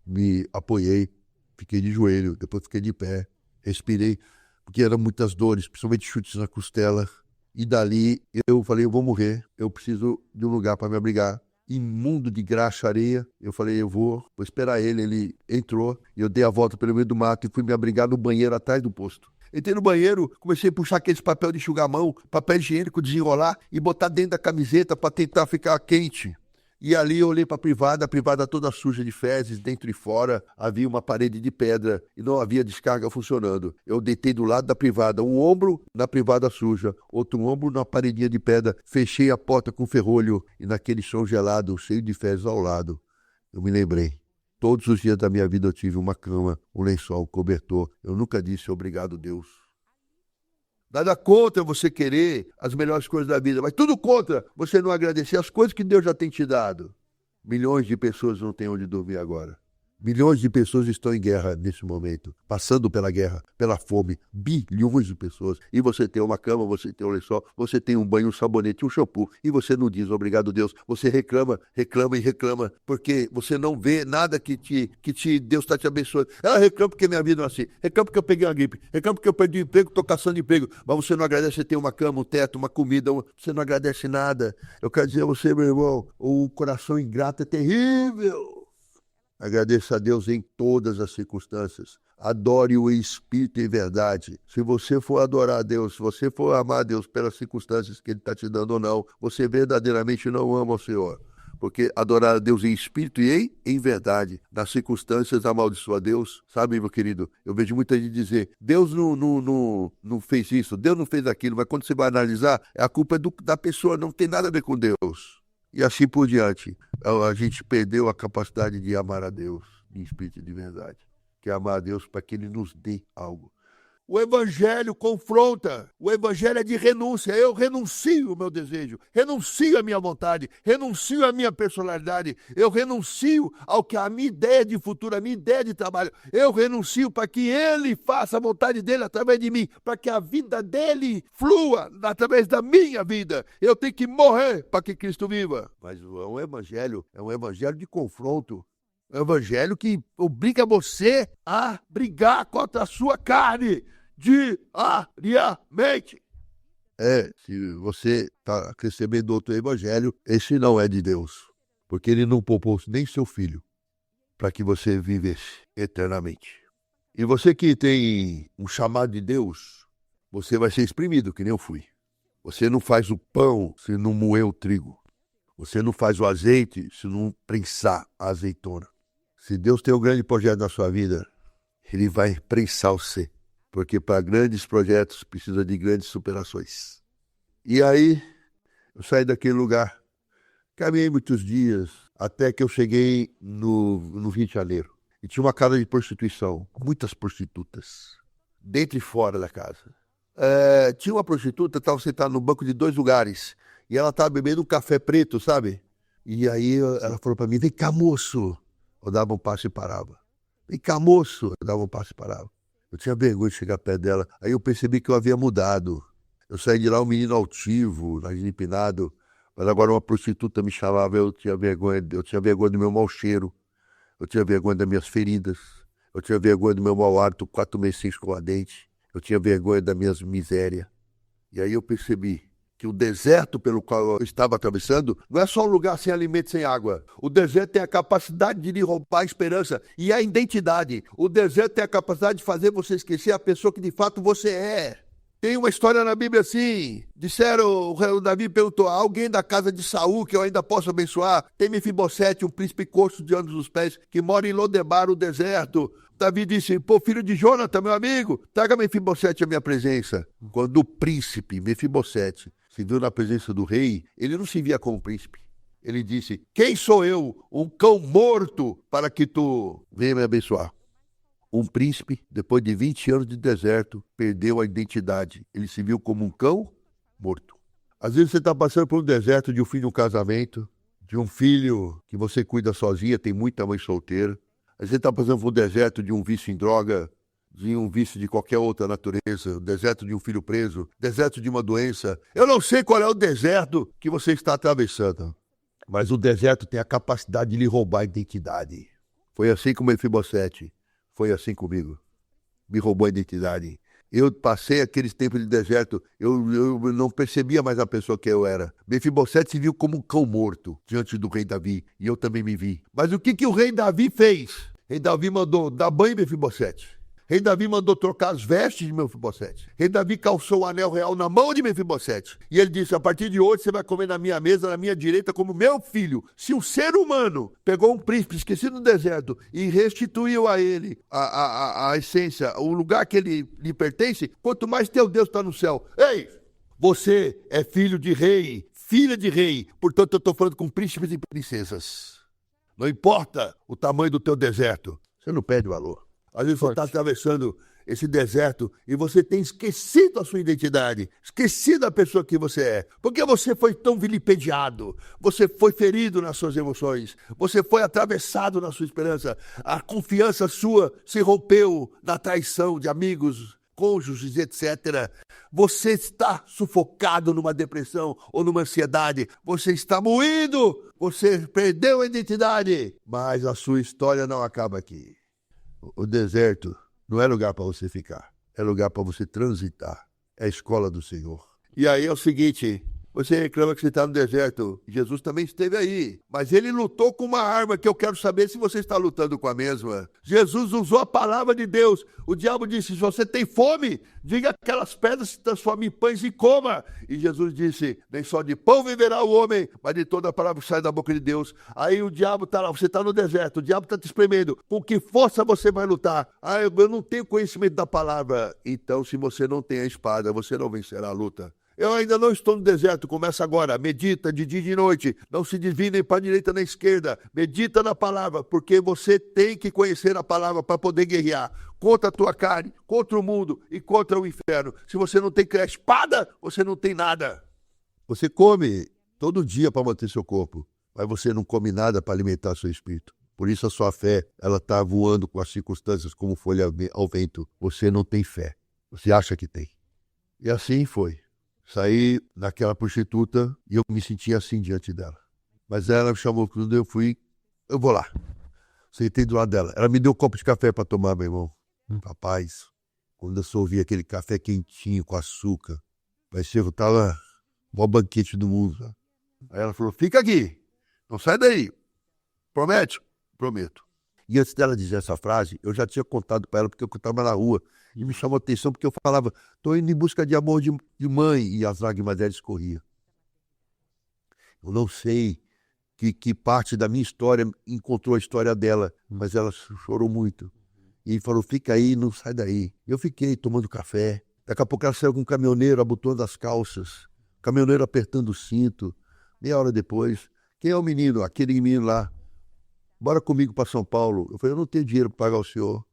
Me apoiei Fiquei de joelho, depois fiquei de pé, respirei, porque eram muitas dores, principalmente chutes na costela. E dali eu falei, eu vou morrer, eu preciso de um lugar para me abrigar. Imundo de graxa, areia, eu falei, eu vou esperar ele. Ele entrou e eu dei a volta pelo meio do mato e fui me abrigar no banheiro atrás do posto. Entrei no banheiro, comecei a puxar aqueles papel de enxugar a mão, papel higiênico, desenrolar e botar dentro da camiseta para tentar ficar quente. E ali eu olhei para a privada toda suja de fezes, dentro e fora, havia uma parede de pedra e não havia descarga funcionando. Eu deitei do lado da privada, um ombro na privada suja, outro ombro na paredinha de pedra, fechei a porta com ferrolho e naquele chão gelado, cheio de fezes ao lado, eu me lembrei. Todos os dias da minha vida eu tive uma cama, um lençol, um cobertor. Eu nunca disse obrigado, Deus. Nada contra você querer as melhores coisas da vida, mas tudo contra você não agradecer as coisas que Deus já tem te dado. Milhões de pessoas não têm onde dormir agora. Milhões de pessoas estão em guerra nesse momento, passando pela guerra, pela fome. Bilhões de pessoas. E você tem uma cama, você tem um lençol, você tem um banho, um sabonete, um shampoo. E você não diz obrigado, Deus. Você reclama, reclama e reclama, porque você não vê nada que Deus está te abençoando. Ela reclama porque minha vida não é assim. Reclama porque eu peguei uma gripe. Reclama porque eu perdi o emprego, estou caçando emprego. Mas você não agradece, você tem uma cama, um teto, uma comida. Você não agradece nada. Eu quero dizer a você, meu irmão, o coração ingrato é terrível. Agradeça a Deus em todas as circunstâncias. Adore-o em espírito e em verdade. Se você for adorar a Deus, se você for amar a Deus pelas circunstâncias que Ele está te dando ou não, você verdadeiramente não ama o Senhor. Porque adorar a Deus em espírito e em verdade, nas circunstâncias, amaldiçoa a Deus. Sabe, meu querido, eu vejo muita gente dizer, Deus não fez isso, Deus não fez aquilo, mas quando você vai analisar, a culpa é da pessoa, não tem nada a ver com Deus. E assim por diante, a gente perdeu a capacidade de amar a Deus em espírito e de verdade. Que é amar a Deus para que Ele nos dê algo. O Evangelho confronta, o Evangelho é de renúncia. Eu renuncio o meu desejo, renuncio a minha vontade, renuncio a minha personalidade, eu renuncio ao que a minha ideia de futuro, a minha ideia de trabalho, eu renuncio para que Ele faça a vontade dEle através de mim, para que a vida dEle flua através da minha vida. Eu tenho que morrer para que Cristo viva. Mas o Evangelho é um Evangelho de confronto. É um Evangelho que obriga você a brigar contra a sua carne. Diariamente. Se você está recebendo outro evangelho, esse não é de Deus, porque Ele não poupou nem seu filho para que você vivesse eternamente. E você que tem um chamado de Deus, você vai ser exprimido, que nem eu fui. Você não faz o pão se não moer o trigo. Você não faz o azeite se não prensar a azeitona. Se Deus tem um grande projeto na sua vida, Ele vai prensar você. Porque para grandes projetos precisa de grandes superações. E aí, eu saí daquele lugar, caminhei muitos dias, até que eu cheguei no Rio de Janeiro. E tinha uma casa de prostituição, muitas prostitutas, dentro e fora da casa. Tinha uma prostituta, estava sentada no banco de 2 lugares, e ela estava bebendo um café preto, sabe? E aí ela falou para mim, vem cá, moço. Eu dava um passo e parava. Vem cá, moço. Eu dava um passo e parava. Eu tinha vergonha de chegar perto dela. Aí eu percebi que eu havia mudado. Eu saí de lá um menino altivo, empinado, mas agora uma prostituta me chamava, eu tinha vergonha do meu mau cheiro, eu tinha vergonha das minhas feridas, eu tinha vergonha do meu mau hálito, 4 meses sem escovar dente, eu tinha vergonha da minha miséria. E aí eu percebi que o deserto pelo qual eu estava atravessando não é só um lugar sem alimento e sem água. O deserto tem a capacidade de lhe roubar a esperança e a identidade. O deserto tem a capacidade de fazer você esquecer a pessoa que de fato você é. Tem uma história na Bíblia assim, o Davi perguntou, alguém da casa de Saul que eu ainda posso abençoar? Tem Mefibosete, um príncipe coxo de ambos os pés, que mora em Lodebar, o deserto. Davi disse, filho de Jonathan, meu amigo, traga Mefibosete à minha presença. Quando o príncipe Mefibosete se viu na presença do rei, ele não se via como príncipe. Ele disse, quem sou eu, um cão morto, para que tu venha me abençoar? Um príncipe, depois de 20 anos de deserto, perdeu a identidade. Ele se viu como um cão morto. Às vezes você está passando por um deserto de um fim de um casamento, de um filho que você cuida sozinha, tem muita mãe solteira. Às vezes você está passando por um deserto de um vício em droga, de um vício de qualquer outra natureza, o deserto de um filho preso, deserto de uma doença. Eu não sei qual é o deserto que você está atravessando, mas o deserto tem a capacidade de lhe roubar a identidade. Foi assim com Mefibosete. Foi assim comigo. Me roubou a identidade. Eu passei aqueles tempos de deserto, eu não percebia mais a pessoa que eu era. Mefibosete se viu como um cão morto diante do rei Davi, e eu também me vi. Mas o que o rei Davi fez? O rei Davi mandou dar banho em Mefibosete. O rei Davi mandou trocar as vestes de Mefibosete. O rei Davi calçou o anel real na mão de Mefibosete. E ele disse, a partir de hoje você vai comer na minha mesa, na minha direita, como meu filho. Se um ser humano pegou um príncipe esquecido no deserto e restituiu a ele a essência, o lugar que ele lhe pertence, quanto mais teu Deus está no céu. Ei, você é filho de rei, filha de rei. Portanto, eu estou falando com príncipes e princesas. Não importa o tamanho do teu deserto. Você não perde valor. Às vezes você está atravessando esse deserto e você tem esquecido a sua identidade, esquecido a pessoa que você é. Porque você foi tão vilipendiado, você foi ferido nas suas emoções, você foi atravessado na sua esperança. A confiança sua se rompeu na traição de amigos, cônjuges, etc. Você está sufocado numa depressão ou numa ansiedade. Você está moído, você perdeu a identidade. Mas a sua história não acaba aqui. O deserto não é lugar para você ficar, é lugar para você transitar. É a escola do Senhor. E aí é o seguinte, você reclama que você está no deserto. Jesus também esteve aí, mas ele lutou com uma arma que eu quero saber se você está lutando com a mesma. Jesus usou a palavra de Deus. O diabo disse, se você tem fome, diga aquelas pedras se transformem em pães e coma. E Jesus disse, nem só de pão viverá o homem, mas de toda a palavra que sai da boca de Deus. Aí o diabo está lá, você está no deserto, o diabo está te espremendo. Com que força você vai lutar? Ah, eu não tenho conhecimento da palavra. Então, se você não tem a espada, você não vencerá a luta. Eu ainda não estou no deserto, começa agora. Medita de dia e de noite. Não se desvie nem para a direita nem à esquerda. Medita na palavra, porque você tem que conhecer a palavra para poder guerrear contra a tua carne, contra o mundo e contra o inferno. Se você não tem a espada, você não tem nada. Você come todo dia para manter seu corpo, mas você não come nada para alimentar seu espírito. Por isso a sua fé, ela está voando com as circunstâncias como folha ao vento. Você não tem fé. Você acha que tem. E assim foi. Saí naquela prostituta e eu me sentia assim diante dela. Mas ela me chamou, quando eu fui, eu vou lá. Sentei do lado dela. Ela me deu um copo de café para tomar, meu irmão. Rapaz, quando eu sorvi aquele café quentinho com açúcar, parecia que eu estava no maior banquete do mundo. Sabe? Aí ela falou, fica aqui, não sai daí. Promete? Prometo. E antes dela dizer essa frase, eu já tinha contado para ela porque eu estava na rua. E me chamou a atenção porque eu falava, estou indo em busca de amor de mãe. E as lágrimas dela escorriam. Eu não sei que parte da minha história encontrou a história dela, mas ela chorou muito. E falou, fica aí, não sai daí. Eu fiquei tomando café. Daqui a pouco ela saiu com um caminhoneiro abotoando as calças. O caminhoneiro apertando o cinto. Meia hora depois, quem é o menino? Aquele menino lá. Bora comigo para São Paulo. Eu falei, eu não tenho dinheiro para pagar o senhor.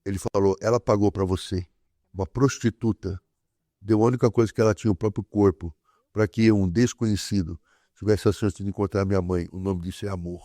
Ele falou, ela pagou para você. Uma prostituta deu a única coisa que ela tinha, o próprio corpo, para que um desconhecido tivesse a chance de encontrar minha mãe. O nome disso é amor.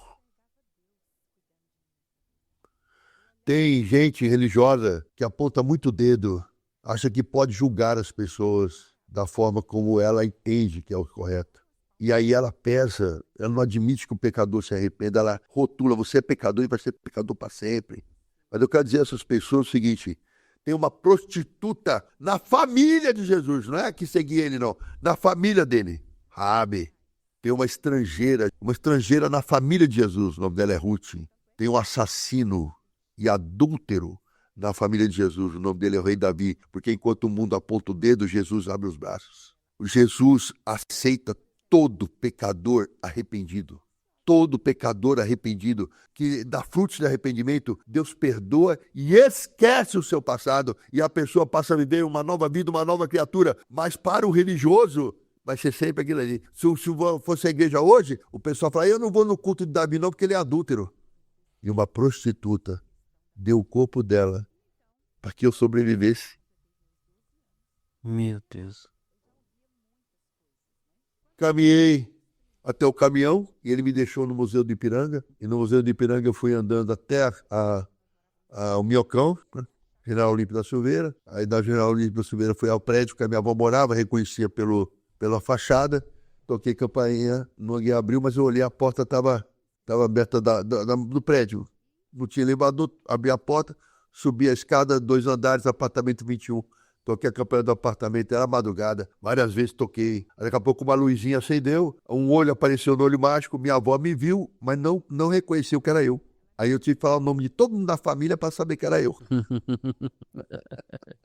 Tem gente religiosa que aponta muito o dedo, acha que pode julgar as pessoas da forma como ela entende que é o correto. E aí ela pesa, ela não admite que o pecador se arrependa, ela rotula, você é pecador e vai ser pecador para sempre. Mas eu quero dizer a essas pessoas o seguinte, tem uma prostituta na família de Jesus, não é que seguia ele não, na família dele, Raabe. Tem uma estrangeira na família de Jesus, o nome dela é Ruth. Tem um assassino e adúltero na família de Jesus, o nome dele é o rei Davi, porque enquanto o mundo aponta o dedo, Jesus abre os braços. Jesus aceita todo pecador arrependido. Todo pecador arrependido, que dá frutos de arrependimento, Deus perdoa e esquece o seu passado, e a pessoa passa a viver uma nova vida, uma nova criatura. Mas para o religioso, vai ser sempre aquilo ali. Se fosse a igreja hoje, o pessoal fala, eu não vou no culto de Davi não, porque ele é adúltero. E uma prostituta deu o corpo dela para que eu sobrevivesse. Meu Deus. Caminhei até o caminhão e ele me deixou no Museu do Ipiranga. E no Museu do Ipiranga eu fui andando até o Minhocão, né? General Olímpio da Silveira. Aí da General Olímpio da Silveira fui ao prédio que a minha avó morava, reconhecia pela fachada. Toquei campainha, ninguém abriu, mas eu olhei, a porta estava aberta do prédio. Não tinha elevador, abri a porta, subi a escada, 2 andares, apartamento 21. Toquei a campanha do apartamento, era madrugada, várias vezes toquei. Daqui a pouco uma luzinha acendeu, um olho apareceu no olho mágico, minha avó me viu, mas não reconheceu que era eu. Aí eu tive que falar o nome de todo mundo da família para saber que era eu.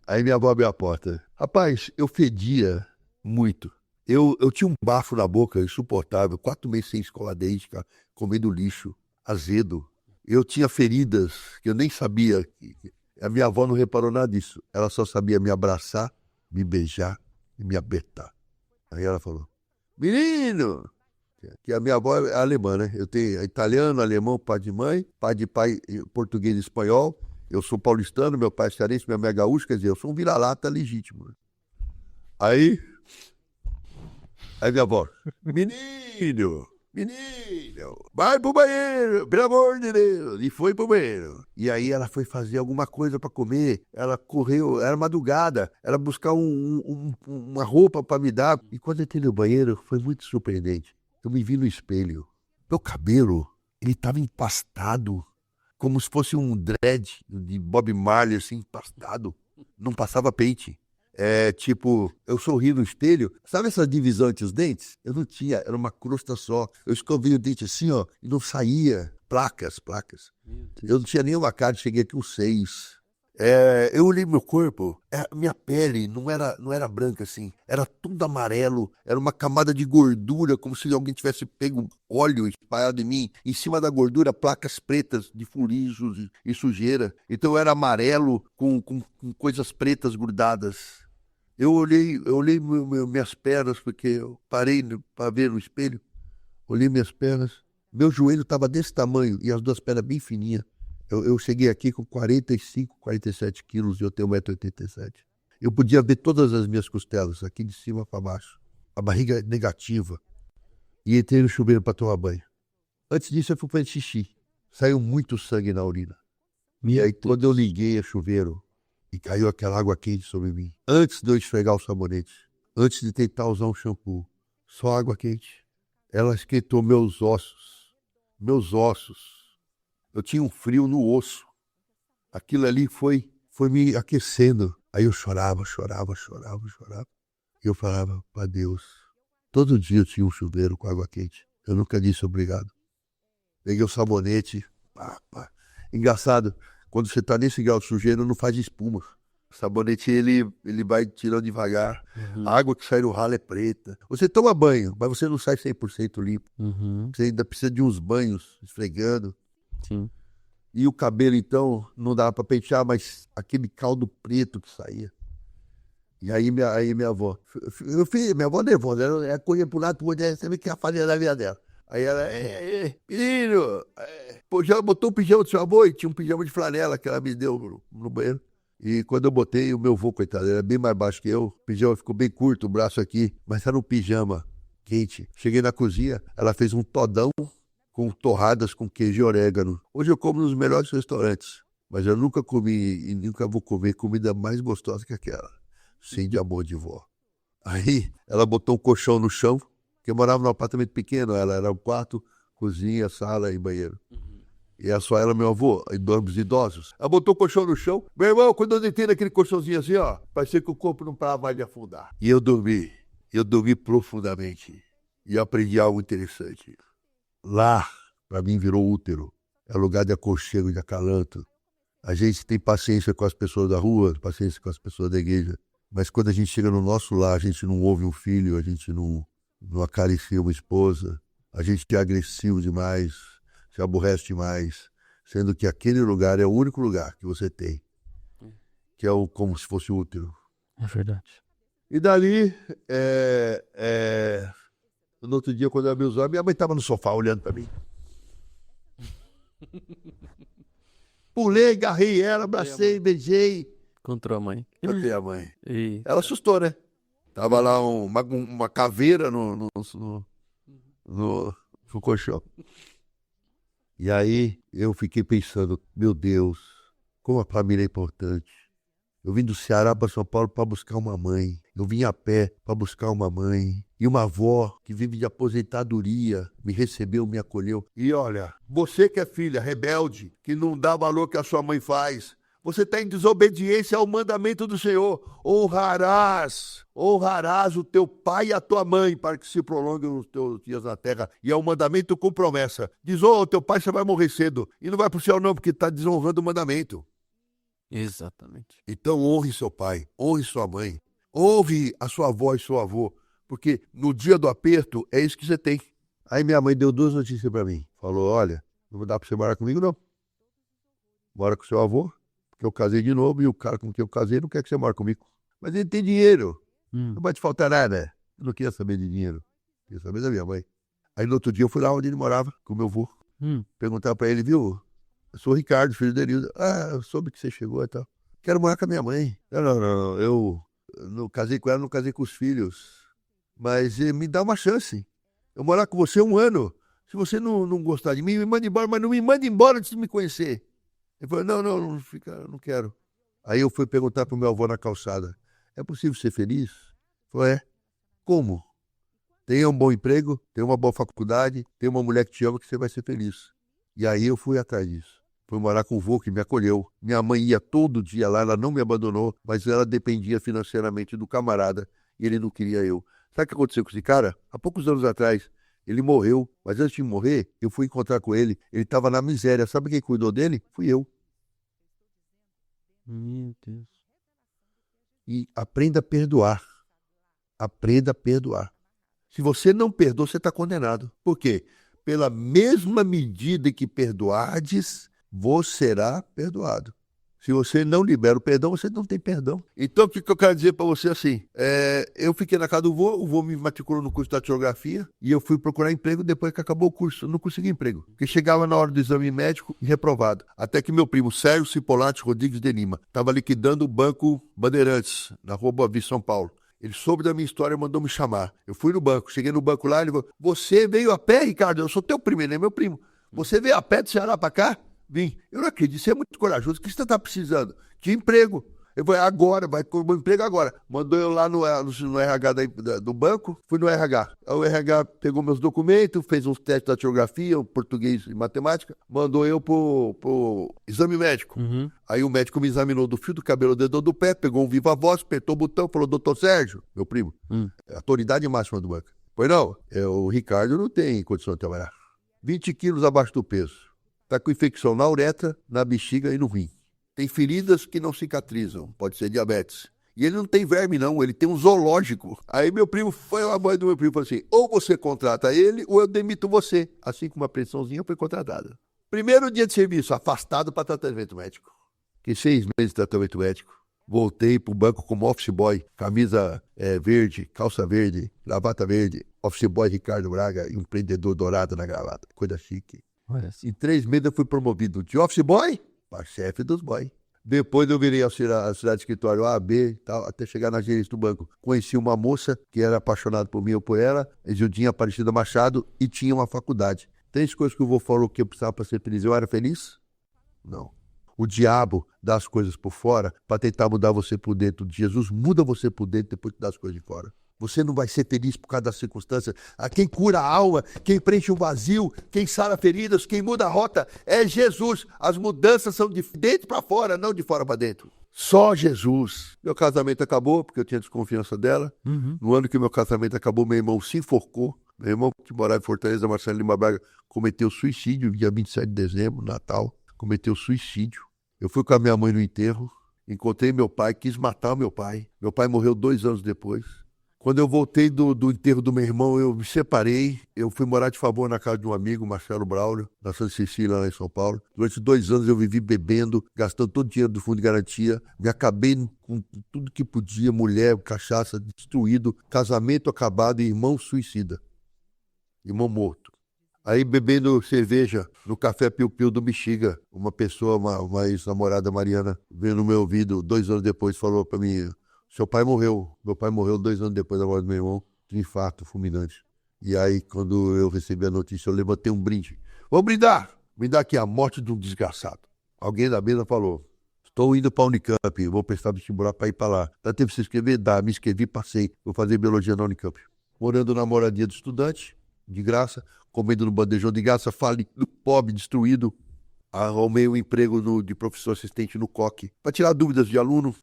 Aí minha avó abriu a porta. Rapaz, eu fedia muito. Eu tinha um bafo na boca insuportável, 4 meses sem escovar dente, cara, comendo lixo, azedo. Eu tinha feridas que eu nem sabia. A minha avó não reparou nada disso. Ela só sabia me abraçar, me beijar e me apertar. Aí ela falou, menino! Que a minha avó é alemã, né? Eu tenho italiano, alemão, pai de mãe, pai de pai, português e espanhol. Eu sou paulistano, meu pai é cearense, minha mãe é gaúcha, quer dizer, eu sou um vira-lata legítimo. Aí minha avó, menino, vai pro banheiro, pelo amor de Deus. E foi pro banheiro. E aí ela foi fazer alguma coisa para comer. Ela correu, era madrugada. Ela buscar uma roupa para me dar. E quando eu entrei no banheiro, foi muito surpreendente. Eu me vi no espelho. Meu cabelo, ele estava empastado, como se fosse um dread de Bob Marley, assim, empastado. Não passava pente. Tipo, eu sorri no espelho. Sabe essa divisão entre os dentes? Eu não tinha, era uma crosta só. Eu escovei o dente assim, ó, e não saía. Placas. Eu não tinha nenhuma cara, cheguei aqui uns 6. Eu olhei meu corpo, minha pele não era branca assim, era tudo amarelo, era uma camada de gordura, como se alguém tivesse pego óleo espalhado em mim. Em cima da gordura, placas pretas de fuligos e sujeira. Então eu era amarelo com coisas pretas grudadas. Eu olhei minhas pernas, porque eu parei para ver no espelho. Olhei minhas pernas. Meu joelho estava desse tamanho e as 2 pernas bem fininhas. Eu cheguei aqui com 45, 47 quilos e eu tenho 1,87 m. Eu podia ver todas as minhas costelas, aqui de cima para baixo. A barriga negativa. E entrei no chuveiro para tomar banho. Antes disso eu fui fazer xixi. Saiu muito sangue na urina. E aí quando eu liguei o chuveiro, e caiu aquela água quente sobre mim. Antes de eu esfregar o sabonete, antes de tentar usar um shampoo, só água quente. Ela esquentou meus ossos. Eu tinha um frio no osso. Aquilo ali foi me aquecendo. Aí eu chorava. E eu falava para Deus. Todo dia eu tinha um chuveiro com água quente. Eu nunca disse obrigado. Peguei o sabonete. Engraçado. Quando você está nesse grau de sujeira, não faz espuma. O sabonete, ele vai tirando devagar. A água que sai no ralo é preta. Você toma banho, mas você não sai 100% limpo. Você ainda precisa de uns banhos, esfregando. Sim. E o cabelo, então, não dava para pentear, mas aquele caldo preto que saía. E aí minha avó... minha avó nervosa, ela corria pro lado, pro outro, você vê que a farinha da vida dela. Aí ela, menino, já botou o pijama do seu avô? E tinha um pijama de flanela que ela me deu no banheiro. E quando eu botei, o meu avô, coitado, ele era bem mais baixo que eu. O pijama ficou bem curto, o braço aqui, mas era um pijama quente. Cheguei na cozinha, ela fez um todão com torradas com queijo e orégano. Hoje eu como nos melhores restaurantes, mas eu nunca comi e nunca vou comer comida mais gostosa que aquela. Sem de amor de vó. Aí ela botou um colchão no chão, porque eu morava num apartamento pequeno, ela era um quarto, cozinha, sala e banheiro. E é só ela, meu avô, os idosos. Ela botou o colchão no chão. Meu irmão, quando eu deitei naquele colchãozinho assim, ó, parecia que o corpo não parava mais de afundar. E eu dormi profundamente. E eu aprendi algo interessante. Lá, para mim, virou útero. É lugar de aconchego, de acalanto. A gente tem paciência com as pessoas da rua, paciência com as pessoas da igreja. Mas quando a gente chega no nosso lar, a gente não ouve um filho, a gente não acaricia uma esposa, a gente é agressivo demais, se aborrece demais, sendo que aquele lugar é o único lugar que você tem, que é como se fosse o útero. É verdade. E dali, no outro dia, quando eu abri os olhos, minha mãe estava no sofá olhando para mim. Pulei, agarrei ela, abracei, beijei. Encontrou a mãe. Cadê a mãe? E... Ela assustou, né? Tava lá uma caveira no colchão. E aí eu fiquei pensando, meu Deus, como a família é importante. Eu vim do Ceará para São Paulo para buscar uma mãe. Eu vim a pé para buscar uma mãe. E uma avó que vive de aposentadoria me recebeu, me acolheu. E olha, você que é filha rebelde, que não dá valor que a sua mãe faz, Você está em desobediência ao mandamento do Senhor. Honrarás o teu pai e a tua mãe para que se prolonguem os teus dias na terra. E é um mandamento com promessa. Diz, teu pai você vai morrer cedo. E não vai para o céu não, porque está desonrando o mandamento. Exatamente. Então honre seu pai, honre sua mãe. Ouve a sua avó e seu avô. Porque no dia do aperto é isso que você tem. Aí minha mãe deu 2 notícias para mim. Falou, olha, não dá para você morar comigo não. Mora com seu avô, porque eu casei de novo e o cara com quem eu casei não quer que você mora comigo. Mas ele tem dinheiro, não vai te faltar nada. Eu não queria saber de dinheiro, queria saber da minha mãe. Aí no outro dia eu fui lá onde ele morava, com o meu avô. Perguntar para ele, viu, eu sou o Ricardo, filho dele. Eu soube que você chegou e tal. Quero morar com a minha mãe. Não, eu não casei com ela, não casei com os filhos. Mas me dá uma chance. Eu morar com você 1 ano. Se você não gostar de mim, me manda embora, mas não me manda embora antes de me conhecer. Ele falou, não quero. Aí eu fui perguntar pro meu avô na calçada, é possível ser feliz? Ele falou, como? Tenha um bom emprego, tenha uma boa faculdade, tenha uma mulher que te ama que você vai ser feliz. E aí eu fui atrás disso. Fui morar com o vô que me acolheu. Minha mãe ia todo dia lá, ela não me abandonou, mas ela dependia financeiramente do camarada e ele não queria eu. Sabe o que aconteceu com esse cara? Há poucos anos atrás, ele morreu, mas antes de morrer, eu fui encontrar com ele. Ele estava na miséria. Sabe quem cuidou dele? Fui eu. Meu Deus. E aprenda a perdoar. Aprenda a perdoar. Se você não perdoa, você está condenado. Por quê? Pela mesma medida que perdoardes, você será perdoado. Se você não libera o perdão, você não tem perdão. Então, o que eu quero dizer para você assim? Eu fiquei na casa do vô, o vô me matriculou no curso de datilografia e eu fui procurar emprego depois que acabou o curso. Eu não consegui emprego, porque chegava na hora do exame médico e reprovado. Até que meu primo Sérgio Cipolatti Rodrigues de Lima estava liquidando o Banco Bandeirantes, na Rua Boa Vista, São Paulo. Ele soube da minha história e mandou me chamar. Eu fui no banco, cheguei no banco lá, ele falou, você veio a pé, Ricardo? Eu sou teu primo, ele é meu primo. Você veio a pé do Ceará para cá? Vim. Eu não acredito, você é muito corajoso. O que você está precisando? De emprego. Eu falei, agora, vai com o emprego agora. Mandou eu lá no RH do banco, fui no RH. O RH pegou meus documentos, fez uns testes de datilografia, português e matemática, mandou eu pro exame médico. Aí o médico me examinou do fio do cabelo ao dedo do pé, pegou um viva voz, apertou o botão, falou, doutor Sérgio, meu primo, autoridade máxima do banco. Pois não, o Ricardo não tem condição de trabalhar. 20 quilos abaixo do peso. Está com infecção na uretra, na bexiga e no rim. Tem feridas que não cicatrizam, pode ser diabetes. E ele não tem verme não, ele tem um zoológico. Aí meu primo, a mãe do meu primo falou assim, ou você contrata ele ou eu demito você. Assim como uma pensãozinha foi contratada. Primeiro dia de serviço, afastado para tratamento médico. Fiquei 6 meses de tratamento médico. Voltei para o banco como office boy, camisa verde, calça verde, gravata verde. Office boy Ricardo Braga, empreendedor dourado na gravata, coisa chique. Em 3 meses eu fui promovido de office boy para chefe dos boys. Depois eu virei auxiliar de escritório A, B, tal, até chegar na gerência do banco. Conheci uma moça que era apaixonada por mim ou por ela, Gildinha Aparecida Machado, e tinha uma faculdade. 3 coisas que o vô falou que eu precisava para ser feliz. Eu era feliz? Não. O diabo dá as coisas por fora para tentar mudar você por dentro. Jesus muda você por dentro depois que dá as coisas de fora. Você não vai ser feliz por causa das circunstâncias. Quem cura a alma, quem preenche o vazio, quem sara feridas, quem muda a rota é Jesus. As mudanças são de dentro para fora, não de fora para dentro. Só Jesus. Meu casamento acabou, porque eu tinha desconfiança dela. No ano que meu casamento acabou, meu irmão se enforcou. Meu irmão, que morava em Fortaleza, Marcelo Lima Braga, cometeu suicídio, dia 27 de dezembro, Natal. Cometeu suicídio. Eu fui com a minha mãe no enterro, encontrei meu pai, quis matar o meu pai. Meu pai morreu 2 anos depois. Quando eu voltei do enterro do meu irmão, eu me separei. Eu fui morar de favor na casa de um amigo, Marcelo Braulio, na Santa Cecília, lá em São Paulo. Durante 2 anos eu vivi bebendo, gastando todo o dinheiro do fundo de garantia. Me acabei com tudo que podia, mulher, cachaça, destruído, casamento acabado e irmão suicida. Irmão morto. Aí bebendo cerveja no Café Piu Piu do Bexiga, uma pessoa, uma ex-namorada Mariana, veio no meu ouvido 2 anos depois, falou pra mim... Seu pai morreu. Meu pai morreu 2 anos depois da morte do meu irmão, de infarto fulminante. E aí, quando eu recebi a notícia, eu levantei um brinde. Vou brindar! Brindar aqui a morte de um desgraçado. Alguém da mesa falou, estou indo para a Unicamp, vou prestar vestibular para ir para lá. Dá tempo de se inscrever? Dá. Me inscrevi, passei. Vou fazer biologia na Unicamp. Morando na moradia do estudante, de graça, comendo no bandejão de graça, falido, pobre, destruído. arrumei um emprego de professor assistente no COC, para tirar dúvidas de aluno,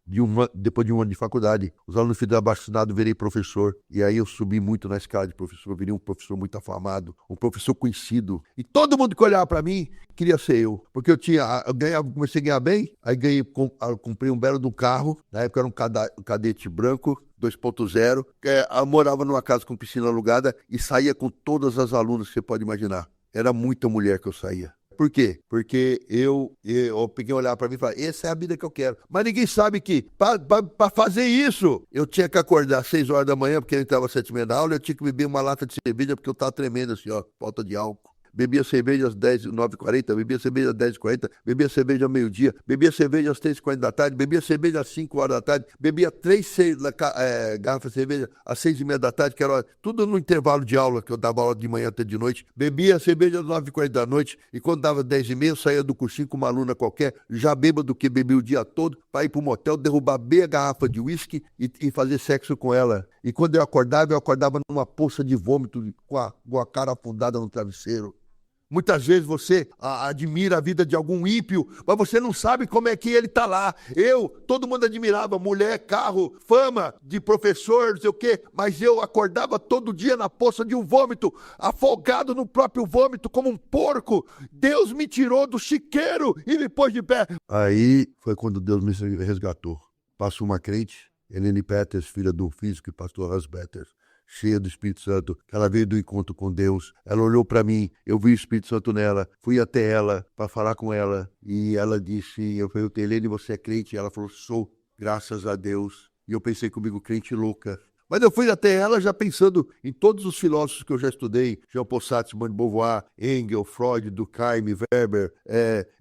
depois de um ano de faculdade. Os alunos fizeram abaixo-assinado, virei professor. E aí eu subi muito na escala de professor, virei um professor muito afamado, um professor conhecido. E todo mundo que olhava para mim queria ser eu. Porque eu ganhava, comecei a ganhar bem, aí comprei um belo de um carro, na época era um cadete branco, 2.0, eu morava numa casa com piscina alugada e saía com todas as alunas que você pode imaginar. Era muita mulher que eu saía. Por quê? Porque eu peguei olhar para mim e falei, essa é a vida que eu quero. Mas ninguém sabe que para fazer isso, eu tinha que acordar às 6 horas da manhã, porque eu entrava às 7h30 da aula, eu tinha que beber uma lata de cerveja, porque eu estava tremendo assim, ó, falta de álcool. Bebia cerveja às 9h40, bebia cerveja às 10h40, bebia cerveja ao meio-dia, bebia cerveja às 3h40 da tarde, bebia cerveja às 5 horas da tarde, bebia 3 garrafas de cerveja às 6h30 da tarde, que era tudo no intervalo de aula, que eu dava aula de manhã até de noite. Bebia cerveja às 9h40 da noite e quando dava 10h30 eu saía do cursinho com uma aluna qualquer, já bêbado que bebia o dia todo, para ir para o motel, derrubar meia garrafa de uísque e fazer sexo com ela. E quando eu acordava numa poça de vômito, com a cara afundada no travesseiro. Muitas vezes você admira a vida de algum ímpio, mas você não sabe como é que ele está lá. Todo mundo admirava, mulher, carro, fama de professor, não sei o quê, mas eu acordava todo dia na poça de um vômito, afogado no próprio vômito, como um porco. Deus me tirou do chiqueiro e me pôs de pé. Aí foi quando Deus me resgatou. Passou uma crente, Helene Peters, filha do físico e pastor Hans Peters, cheia do Espírito Santo, ela veio do encontro com Deus, ela olhou para mim, eu vi o Espírito Santo nela, fui até ela para falar com ela, e ela disse, eu perguntei, Helene, você é crente? E ela falou, sou, graças a Deus. E eu pensei comigo, crente louca. Mas eu fui até ela já pensando em todos os filósofos que eu já estudei, Jean-Paul Sartre, Simone de Beauvoir, Engels, Freud, Durkheim, Weber.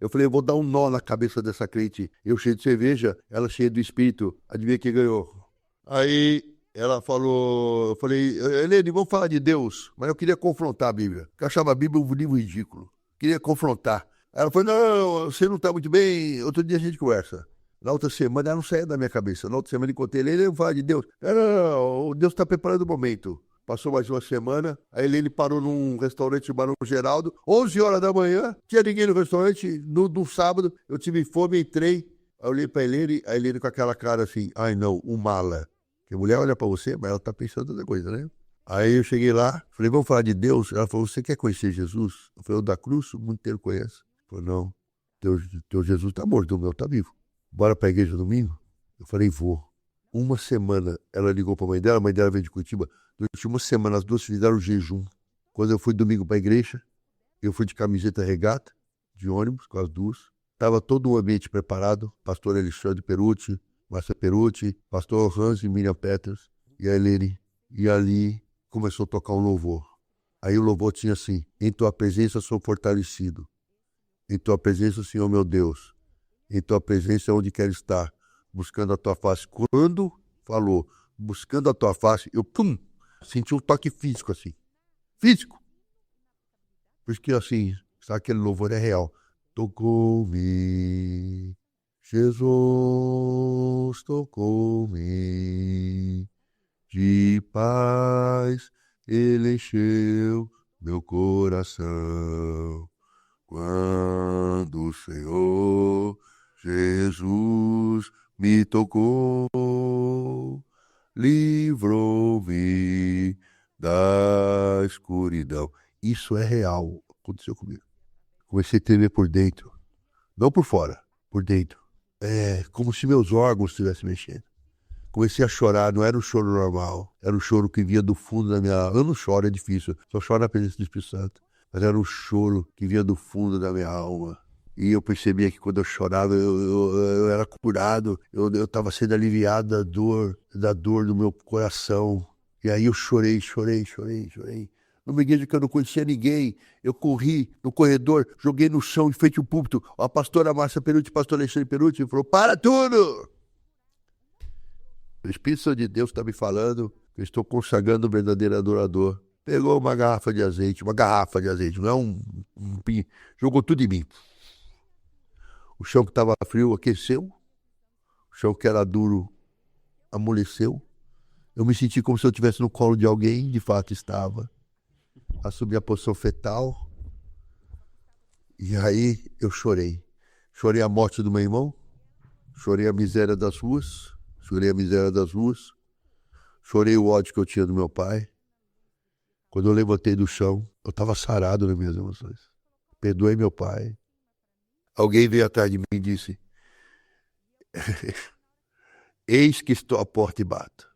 Eu falei, eu vou dar um nó na cabeça dessa crente. Eu cheio de cerveja, ela cheia do Espírito. Adivinha quem ganhou? Aí ela falou, eu falei, Helene, vamos falar de Deus, mas eu queria confrontar a Bíblia, porque eu achava a Bíblia um livro ridículo, queria confrontar. Ela falou, não, você não está muito bem, outro dia a gente conversa. Na outra semana, ela não saía da minha cabeça, na outra semana eu encontrei Helene, vamos falar de Deus. Não, Deus está preparando o momento. Passou mais uma semana, a Helene parou num restaurante de Barão Geraldo, 11 horas da manhã, tinha ninguém no restaurante, no sábado, eu tive fome, entrei, eu olhei para a Helene com aquela cara assim, ai não, um mala. Porque a mulher olha pra você, mas ela tá pensando outra coisa, né? Aí eu cheguei lá, falei, vamos falar de Deus? Ela falou, você quer conhecer Jesus? Eu falei, o da cruz, o mundo inteiro conhece. Ela falou, não, teu Jesus tá morto, o meu tá vivo. Bora pra igreja domingo? Eu falei, vou. Uma semana, ela ligou pra mãe dela veio de Curitiba. Durante uma semana, as duas fizeram jejum. Quando eu fui domingo pra igreja, eu fui de camiseta regata, de ônibus, com as duas. Tava todo o ambiente preparado, pastor Alexandre Perucci, Márcia Perucci, pastor Hans e Miriam Peters e a Helene. E ali começou a tocar um louvor. Aí o louvor tinha assim, em tua presença sou fortalecido. Em tua presença, Senhor meu Deus. Em tua presença é onde quero estar. Buscando a tua face. Quando falou, buscando a tua face, eu senti um toque físico assim. Físico. Por isso que assim, sabe, aquele louvor é real. Tocou-me. Jesus tocou-me, de paz ele encheu meu coração. Quando o Senhor Jesus me tocou, livrou-me da escuridão. Isso é real, aconteceu comigo. Comecei a tremer por dentro, não por fora, por dentro. Como se meus órgãos estivessem mexendo. Comecei a chorar, não era um choro normal, era um choro que vinha do fundo da minha alma. Eu não choro, é difícil, só choro na presença do Espírito Santo. Mas era um choro que vinha do fundo da minha alma. E eu percebia que quando eu chorava, eu era curado, eu estava sendo aliviado da dor do meu coração. E aí eu chorei. Numa igreja que eu não conhecia ninguém, eu corri no corredor, joguei no chão em frente ao púlpito. A pastora Márcia Perucci, o pastor Alexandre Perucci, falou, para tudo! O Espírito Santo de Deus está me falando que eu estou consagrando o verdadeiro adorador. Pegou uma garrafa de azeite, não é um jogou tudo em mim. O chão que estava frio aqueceu, o chão que era duro amoleceu. Eu me senti como se eu estivesse no colo de alguém, de fato estava. Assumi a posição fetal E aí eu chorei. Chorei a morte do meu irmão, chorei a miséria das ruas, chorei a miséria das ruas, chorei o ódio que eu tinha do meu pai. Quando eu levantei do chão, eu estava sarado nas minhas emoções. Perdoei meu pai. Alguém veio atrás de mim e disse: eis que estou à porta e bato.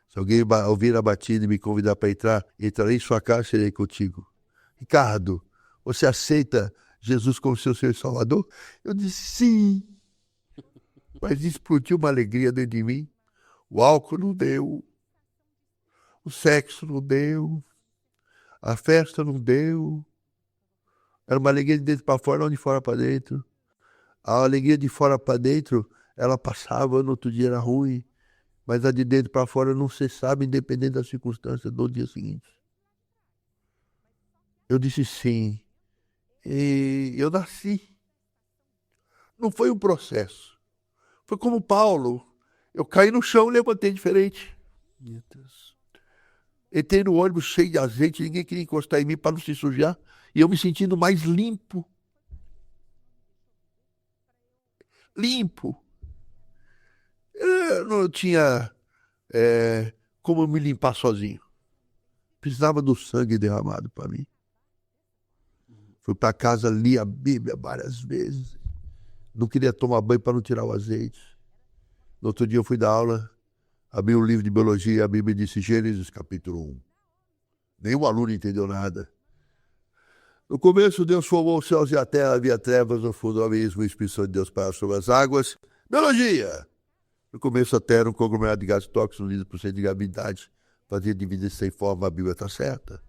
Se alguém ouvir a batida e me convidar para entrar, entrarei em sua casa e serei contigo. Ricardo, você aceita Jesus como seu Senhor e Salvador? Eu disse sim. Mas explodiu uma alegria dentro de mim. O álcool não deu. O sexo não deu. A festa não deu. Era uma alegria de dentro para fora, não de fora para dentro. A alegria de fora para dentro, ela passava, no outro dia era ruim. Mas a de dentro para fora não cessava, independente das circunstâncias do dia seguinte. Eu disse sim. E eu nasci. Não foi um processo. Foi como Paulo. Eu caí no chão e levantei diferente. Meu Deus. Entrei no ônibus cheio de azeite, ninguém queria encostar em mim para não se sujar. E eu me sentindo mais limpo. Limpo. Eu não tinha como me limpar sozinho. Precisava do sangue derramado para mim. Fui para casa, li a Bíblia várias vezes. Não queria tomar banho para não tirar o azeite. No outro dia eu fui dar aula, abri um livro de biologia e a Bíblia disse Gênesis capítulo 1. Nenhum aluno entendeu nada. No começo Deus formou os céus e a terra, havia trevas no fundo do abismo, e o Espírito Santo de Deus parava sobre as águas. Biologia! No começo a terra era um conglomerado de gases tóxicos unidos por centro de gravidade. Fazia dividir sem forma, a Bíblia está certa.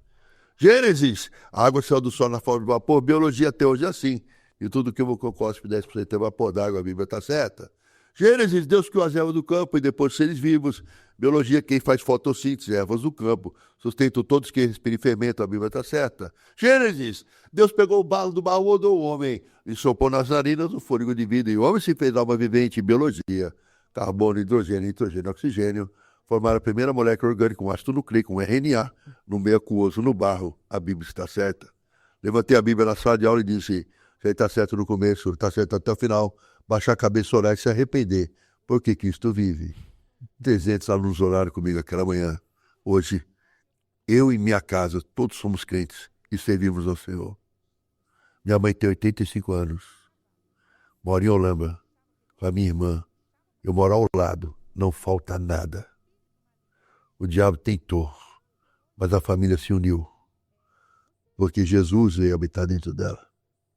Gênesis, a água saiu do sol na forma de vapor. Biologia até hoje é assim. E tudo que eu cospe 10% é vapor d'água, a Bíblia está certa. Gênesis, Deus criou as ervas do campo e depois os seres vivos. Biologia, quem faz fotossíntese, ervas do campo. Sustento todos que respiram e fermentam, a Bíblia está certa. Gênesis, Deus pegou o barro do baú, mudou o homem e soprou nas narinas o fôlego de vida. E o homem se fez alma vivente. Biologia, carbono, hidrogênio, nitrogênio, oxigênio. Formaram a primeira molécula orgânica, um ácido nucleico, um RNA, no meio aquoso, no barro. A Bíblia está certa. Levantei a Bíblia na sala de aula e disse, você está certo no começo, está certo até o final. Baixar a cabeça, orar e se arrepender. Porque Cristo vive. 300 alunos oraram comigo aquela manhã. Hoje, eu e minha casa, todos somos crentes e servimos ao Senhor. Minha mãe tem 85 anos. Mora em Holamba com a minha irmã. Eu moro ao lado. Não falta nada. O diabo tentou, mas a família se uniu, porque Jesus veio habitar dentro dela.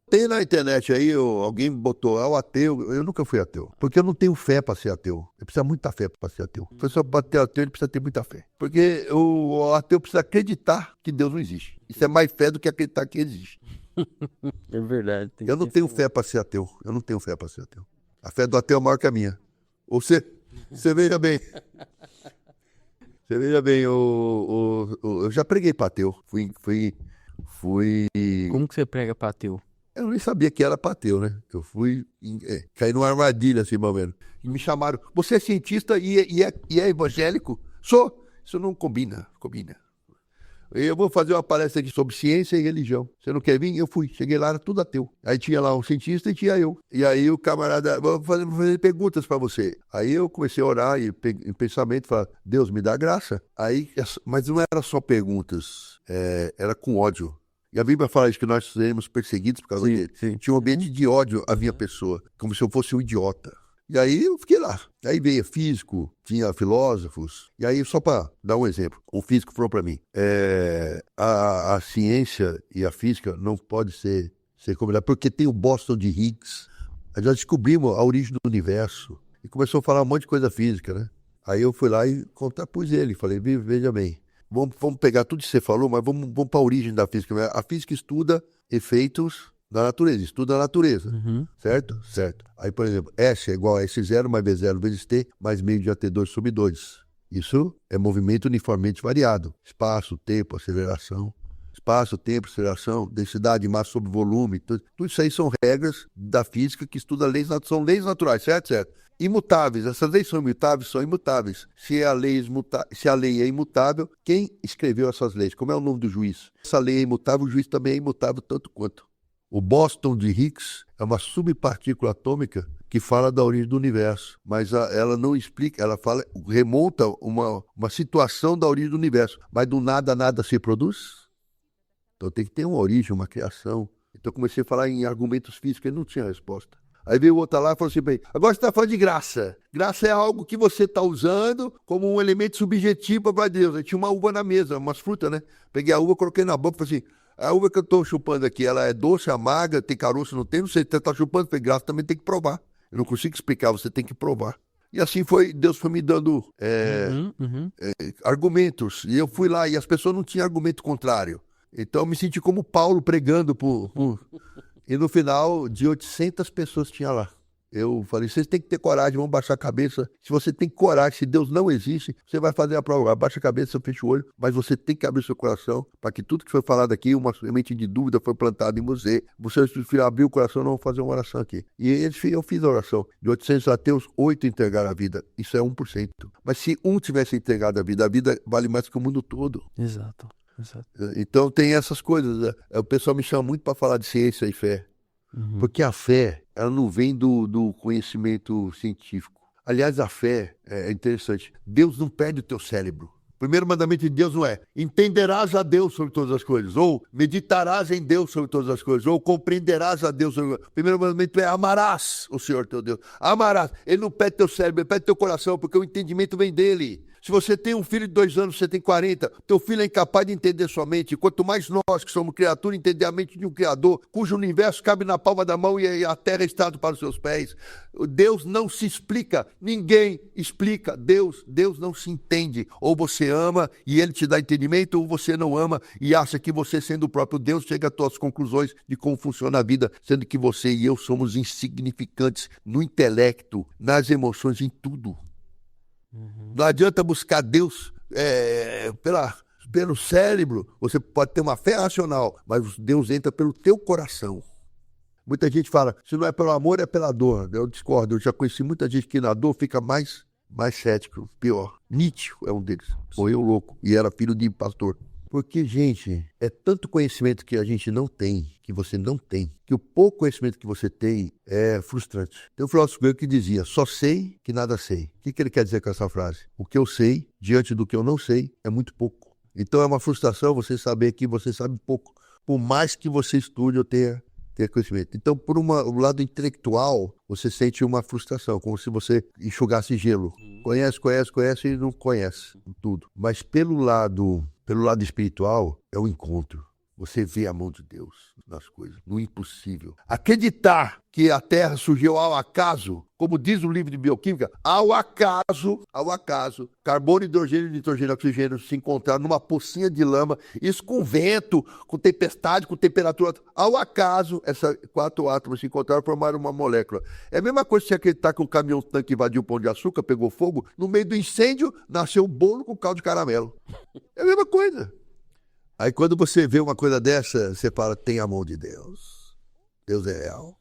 Tem na internet aí, alguém botou, o ateu. Eu nunca fui ateu, porque eu não tenho fé para ser ateu. Eu preciso de muita fé para ser ateu. A pessoa para ser ateu, ele precisa ter muita fé. Porque o ateu precisa acreditar que Deus não existe. Isso é mais fé do que acreditar que ele existe. É verdade. Eu não tenho fé para ser ateu. Eu não tenho fé para ser ateu. A fé do ateu é maior que a minha. Você veja bem. Você veja bem, eu já preguei para ateu. Fui. Como que você prega para ateu? Eu nem sabia que era para ateu, né? Eu fui. Caí numa armadilha, assim, mais ou menos. E me chamaram. Você é cientista e é evangélico? Sou. Isso não combina. Eu vou fazer uma palestra aqui sobre ciência e religião. Você não quer vir? Eu fui. Cheguei lá, era tudo ateu. Aí tinha lá um cientista e tinha eu. E aí o camarada, vou fazer perguntas para você. Aí eu comecei a orar e em pensamento, falar, Deus, me dá graça. Aí, mas não era só perguntas, era com ódio. E a Bíblia fala isso, que nós seremos perseguidos por causa dele. Sim. Tinha um ambiente de ódio à minha pessoa, como se eu fosse um idiota. E aí eu fiquei lá. Aí veio físico, tinha filósofos. E aí, só para dar um exemplo, o físico falou para mim, a ciência e a física não pode ser combinadas, porque tem o Boston de Higgs. Aí nós descobrimos a origem do universo. E começou a falar um monte de coisa física, né? Aí eu fui lá e contrapus ele. Falei, veja bem, vamos pegar tudo que você falou, mas vamos para a origem da física. A física estuda efeitos da natureza, estuda a natureza, certo? Certo. Aí, por exemplo, S é igual a S0 mais V0 vezes T mais meio de AT2 sobre 2. Isso é movimento uniformemente variado. Espaço, tempo, aceleração. Espaço, tempo, aceleração, densidade, massa sobre volume. Tudo isso aí são regras da física que estuda são leis naturais, certo? Certo. Imutáveis, essas leis são imutáveis. Se a lei é imutável, quem escreveu essas leis? Como é o nome do juiz? Essa lei é imutável, o juiz também é imutável tanto quanto. O bóson de Higgs é uma subpartícula atômica que fala da origem do universo, mas ela não explica, ela fala, remonta uma situação da origem do universo, mas do nada nada se produz. Então tem que ter uma origem, uma criação. Então eu comecei a falar em argumentos físicos, ele não tinha resposta. Aí veio o outro lá e falou assim, bem, agora você está falando de graça. Graça é algo que você está usando como um elemento subjetivo para Deus. Aí tinha uma uva na mesa, umas frutas, né? Peguei a uva, coloquei na boca e falei assim, a uva que eu estou chupando aqui, ela é doce, amarga, tem caroço, não tem? Não sei, você está chupando, falei, graça também tem que provar. Eu não consigo explicar, você tem que provar. E assim foi, Deus foi me dando argumentos. E eu fui lá e as pessoas não tinham argumento contrário. Então eu me senti como Paulo pregando E no final, de 800 pessoas tinha lá. Eu falei, vocês têm que ter coragem, vamos baixar a cabeça. Se você tem coragem, se Deus não existe, você vai fazer a prova. Baixa a cabeça, fecha o olho, mas você tem que abrir seu coração para que tudo que foi falado aqui, uma semente de dúvida foi plantada em você. Você, se abrir o coração, não vou fazer uma oração aqui. E eu fiz a oração. De 800 ateus, 8 entregaram a vida. Isso é 1%. Mas se um tivesse entregado a vida vale mais que o mundo todo. Exato. Então tem essas coisas. O pessoal me chama muito para falar de ciência e fé. Porque a fé, ela não vem do conhecimento científico. Aliás, a fé é interessante. Deus não perde o teu cérebro. O primeiro mandamento de Deus não é entenderás a Deus sobre todas as coisas, ou meditarás em Deus sobre todas as coisas, ou compreenderás a Deus sobre... O primeiro mandamento é amarás o Senhor teu Deus. Amarás. Ele não pede teu cérebro, ele pede teu coração, porque o entendimento vem dele. Se você tem um filho de 2 anos, você tem 40, teu filho é incapaz de entender sua mente. Quanto mais nós, que somos criaturas, entender a mente de um Criador, cujo universo cabe na palma da mão e a terra está para os seus pés. Deus não se explica, ninguém explica. Deus não se entende. Ou você ama e ele te dá entendimento, ou você não ama e acha que você, sendo o próprio Deus, chega às suas conclusões de como funciona a vida, sendo que você e eu somos insignificantes no intelecto, nas emoções, em tudo. Não adianta buscar Deus pelo cérebro. Você pode ter uma fé racional, mas Deus entra pelo teu coração. Muita gente fala, se não é pelo amor, é pela dor. Eu discordo, eu já conheci muita gente que na dor fica mais cético, pior. Nietzsche é um deles, morreu louco e era filho de pastor. Porque, gente, é tanto conhecimento que a gente não tem, que você não tem, que o pouco conhecimento que você tem é frustrante. Tem um filósofo grego que dizia, só sei que nada sei. O que ele quer dizer com essa frase? O que eu sei, diante do que eu não sei, é muito pouco. Então é uma frustração você saber que você sabe pouco, por mais que você estude ou tenha conhecimento. Então, por um lado intelectual, você sente uma frustração, como se você enxugasse gelo. Conhece e não conhece tudo. Mas pelo lado espiritual, é o encontro. Você vê a mão de Deus nas coisas, no impossível. Acreditar que a Terra surgiu ao acaso, como diz o livro de bioquímica, ao acaso, carbono, hidrogênio, nitrogênio e oxigênio se encontraram numa pocinha de lama, isso com vento, com tempestade, com temperatura. Ao acaso, essas 4 átomos se encontraram e formaram uma molécula. É a mesma coisa se acreditar que o caminhão-tanque invadiu o Pão de Açúcar, pegou fogo, no meio do incêndio nasceu um bolo com caldo de caramelo. É a mesma coisa. Aí quando você vê uma coisa dessa, você fala, tem a mão de Deus. Deus é real.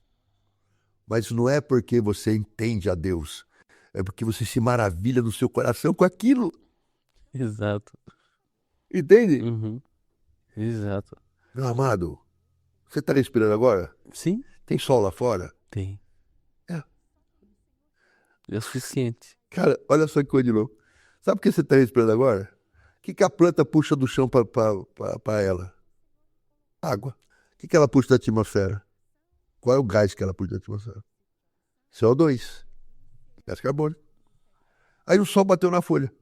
Mas não é porque você entende a Deus, é porque você se maravilha no seu coração com aquilo. Exato. Entende? Exato. Meu amado, você está respirando agora? Sim, Tem sol lá fora? tem. É. É o suficiente. Cara, olha só que coisa de louco. Sabe por que você está respirando agora? O que a planta puxa do chão para ela? Água. O que ela puxa da atmosfera? Qual é o gás que ela puxa da atmosfera? CO2. Gás carbônico. Aí o sol bateu na folha.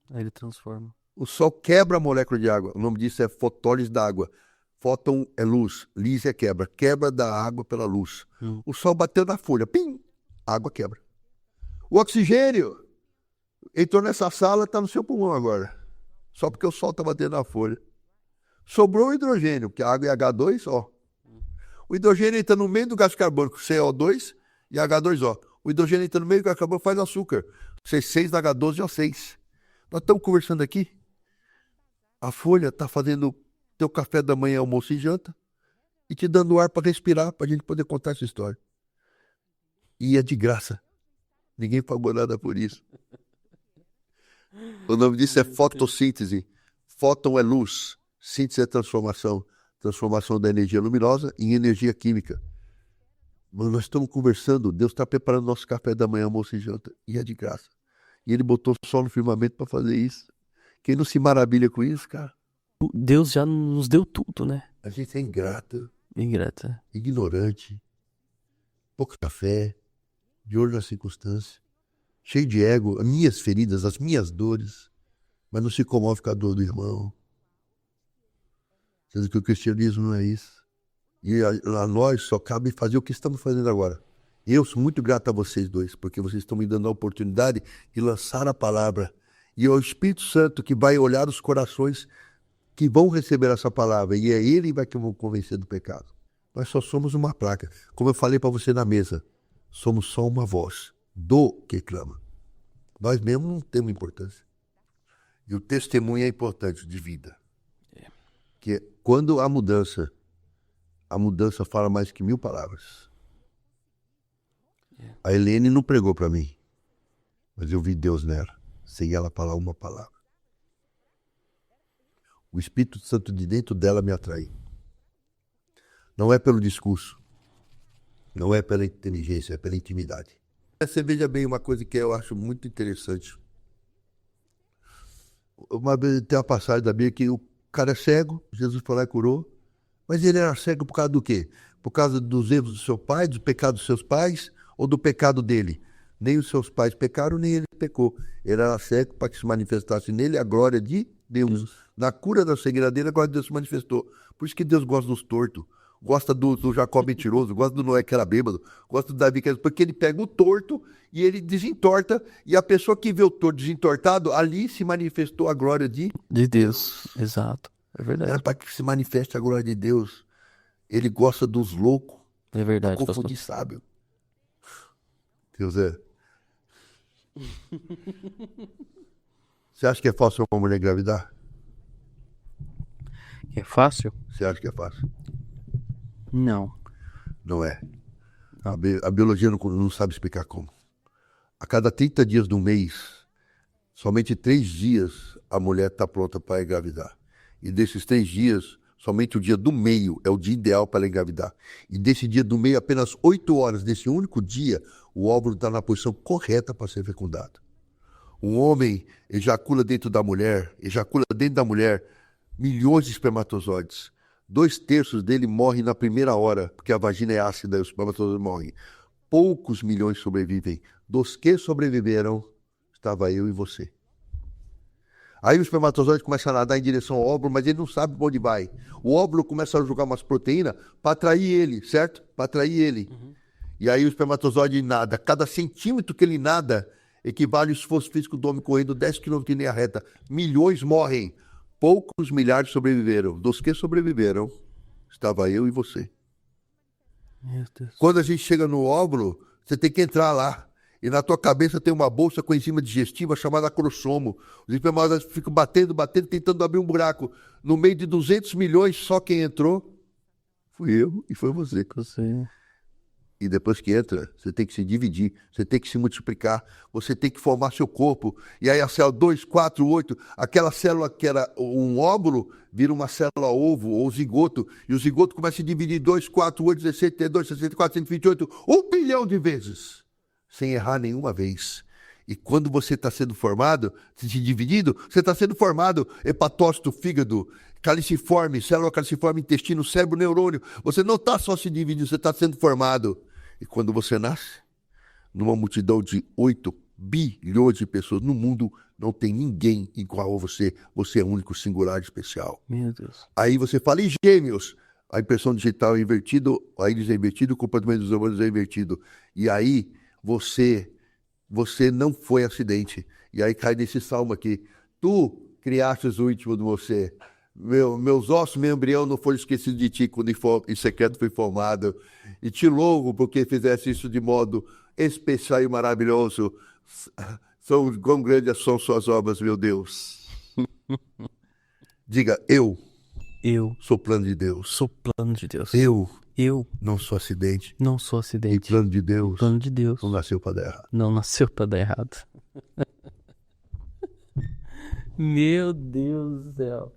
Aí ele transforma. O sol quebra a molécula de água. O nome disso é fotólise da água. Fóton é luz. Lise é quebra. Quebra da água pela luz. O sol bateu na folha. Pim! A água quebra. O oxigênio entrou nessa sala, está no seu pulmão agora. Só porque o sol está batendo na folha. Sobrou o hidrogênio, porque a água é H2O. O hidrogênio entra no meio do gás carbônico, CO2 e H2O. O hidrogênio entra no meio do gás carbônico, faz açúcar. C6 da H12O6. Nós estamos conversando aqui. A folha está fazendo teu café da manhã, almoço e janta e te dando ar para respirar, para a gente poder contar essa história. E é de graça. Ninguém pagou nada por isso. O nome disso é fotossíntese. Fóton é luz, síntese é transformação. transformação da energia luminosa em energia química. Mas nós estamos conversando, Deus está preparando nosso café da manhã, almoço e janta, e é de graça. E Ele botou o sol no firmamento para fazer isso. Quem não se maravilha com isso, cara? Deus já nos deu tudo, né? A gente é ingrato, Ingrata. ignorante, pouco café, de olho na circunstância, cheio de ego, as minhas feridas, as minhas dores, mas não se comove com a dor do irmão. Sendo que o cristianismo não é isso. E a nós só cabe fazer o que estamos fazendo agora. Eu sou muito grato a vocês dois, porque vocês estão me dando a oportunidade de lançar a palavra. E é o Espírito Santo que vai olhar os corações que vão receber essa palavra. E é Ele que vai convencer do pecado. Nós só somos uma placa. Como eu falei para você na mesa, somos só uma voz do que clama. Nós mesmos não temos importância. E o testemunho é importante de vida. Que quando a mudança fala mais que 1000 palavras. A Helene não pregou para mim, mas eu vi Deus nela, sem ela falar uma palavra. O Espírito Santo de dentro dela me atrai. Não é pelo discurso, não é pela inteligência, é pela intimidade. Você veja bem uma coisa que eu acho muito interessante. Uma vez tem uma passagem da Bíblia que o cara é cego, Jesus foi lá e curou, mas ele era cego por causa do quê? Por causa dos erros do seu pai, dos pecados dos seus pais ou do pecado dele? Nem os seus pais pecaram, nem ele pecou. Ele era cego para que se manifestasse nele a glória de Deus. Na cura da cegueira dele, a glória de Deus se manifestou. Por isso que Deus gosta dos tortos, gosta do Jacó mentiroso, gosta do Noé que era bêbado, gosta do Davi que era... Porque ele pega o torto e ele desentorta, e a pessoa que vê o torto desentortado, ali se manifestou a glória de Deus. Exato. É verdade. Era para que se manifeste a glória de Deus. Ele gosta dos loucos, É verdade, confundir pastor. sábio. Deus é. Você acha que é fácil uma mulher engravidar? É fácil? Você acha que é fácil? Não. Não é. A biologia não sabe explicar como. A cada 30 dias do mês, somente 3 dias a mulher está pronta para engravidar. E desses 3 dias, somente o dia do meio é o dia ideal para ela engravidar. E desse dia do meio, apenas 8 horas, desse único dia, o óvulo está na posição correta para ser fecundado. Um homem ejacula dentro da mulher milhões de espermatozoides. 2/3 dele morrem na primeira hora, porque a vagina é ácida e os espermatozoides morrem. Poucos milhões sobrevivem. Dos que sobreviveram, estava eu e você. Aí o espermatozoide começa a nadar em direção ao óvulo, mas ele não sabe para onde vai. O óvulo começa a jogar umas proteínas para atrair ele, certo? Para atrair ele. E aí o espermatozoide nada. Cada centímetro que ele nada equivale ao esforço físico do homem correndo 10 km em linha reta. Milhões morrem. Poucos milhares sobreviveram. Dos que sobreviveram, estava eu e você. Meu Deus. Quando a gente chega no óvulo, você tem que entrar lá. E na tua cabeça tem uma bolsa com enzima digestiva chamada crossomo. Os espermatozoides ficam batendo, tentando abrir um buraco. No meio de 200 milhões, só quem entrou fui eu e foi você. Você. E depois que entra, você tem que se dividir, você tem que se multiplicar, você tem que formar seu corpo. E aí a célula 2, 4, 8, aquela célula que era um óvulo, vira uma célula ovo ou zigoto. E o zigoto começa a se dividir 2, 4, 8, 16, 32, 64, 128, 1 bilhão de vezes. Sem errar nenhuma vez. E quando você está sendo formado, se dividindo, você está sendo formado hepatócito, fígado, caliciforme, célula caliciforme, intestino, cérebro, neurônio. Você não está só se dividindo, você está sendo formado. E quando você nasce, numa multidão de 8 bilhões de pessoas no mundo, não tem ninguém igual a você. Você é único, singular, especial. Meu Deus. Aí você fala, e gêmeos? A impressão digital é invertida, a íris é invertida, o comportamento dos hormônios é invertido. E aí você não foi acidente. E aí cai nesse salmo aqui. Tu criastes o íntimo de você. Meus ossos, meu embrião não foram esquecidos de ti quando em secreto fui formado. E te louvo porque fizeste isso de modo especial e maravilhoso. Quão grandes são suas obras, meu Deus. Diga, eu sou plano de Deus. Sou plano de Deus. Eu não sou acidente. Não sou E acidente. plano de Deus Plano de Deus. não nasceu para dar errado. Não nasceu pra dar errado. Meu Deus do céu.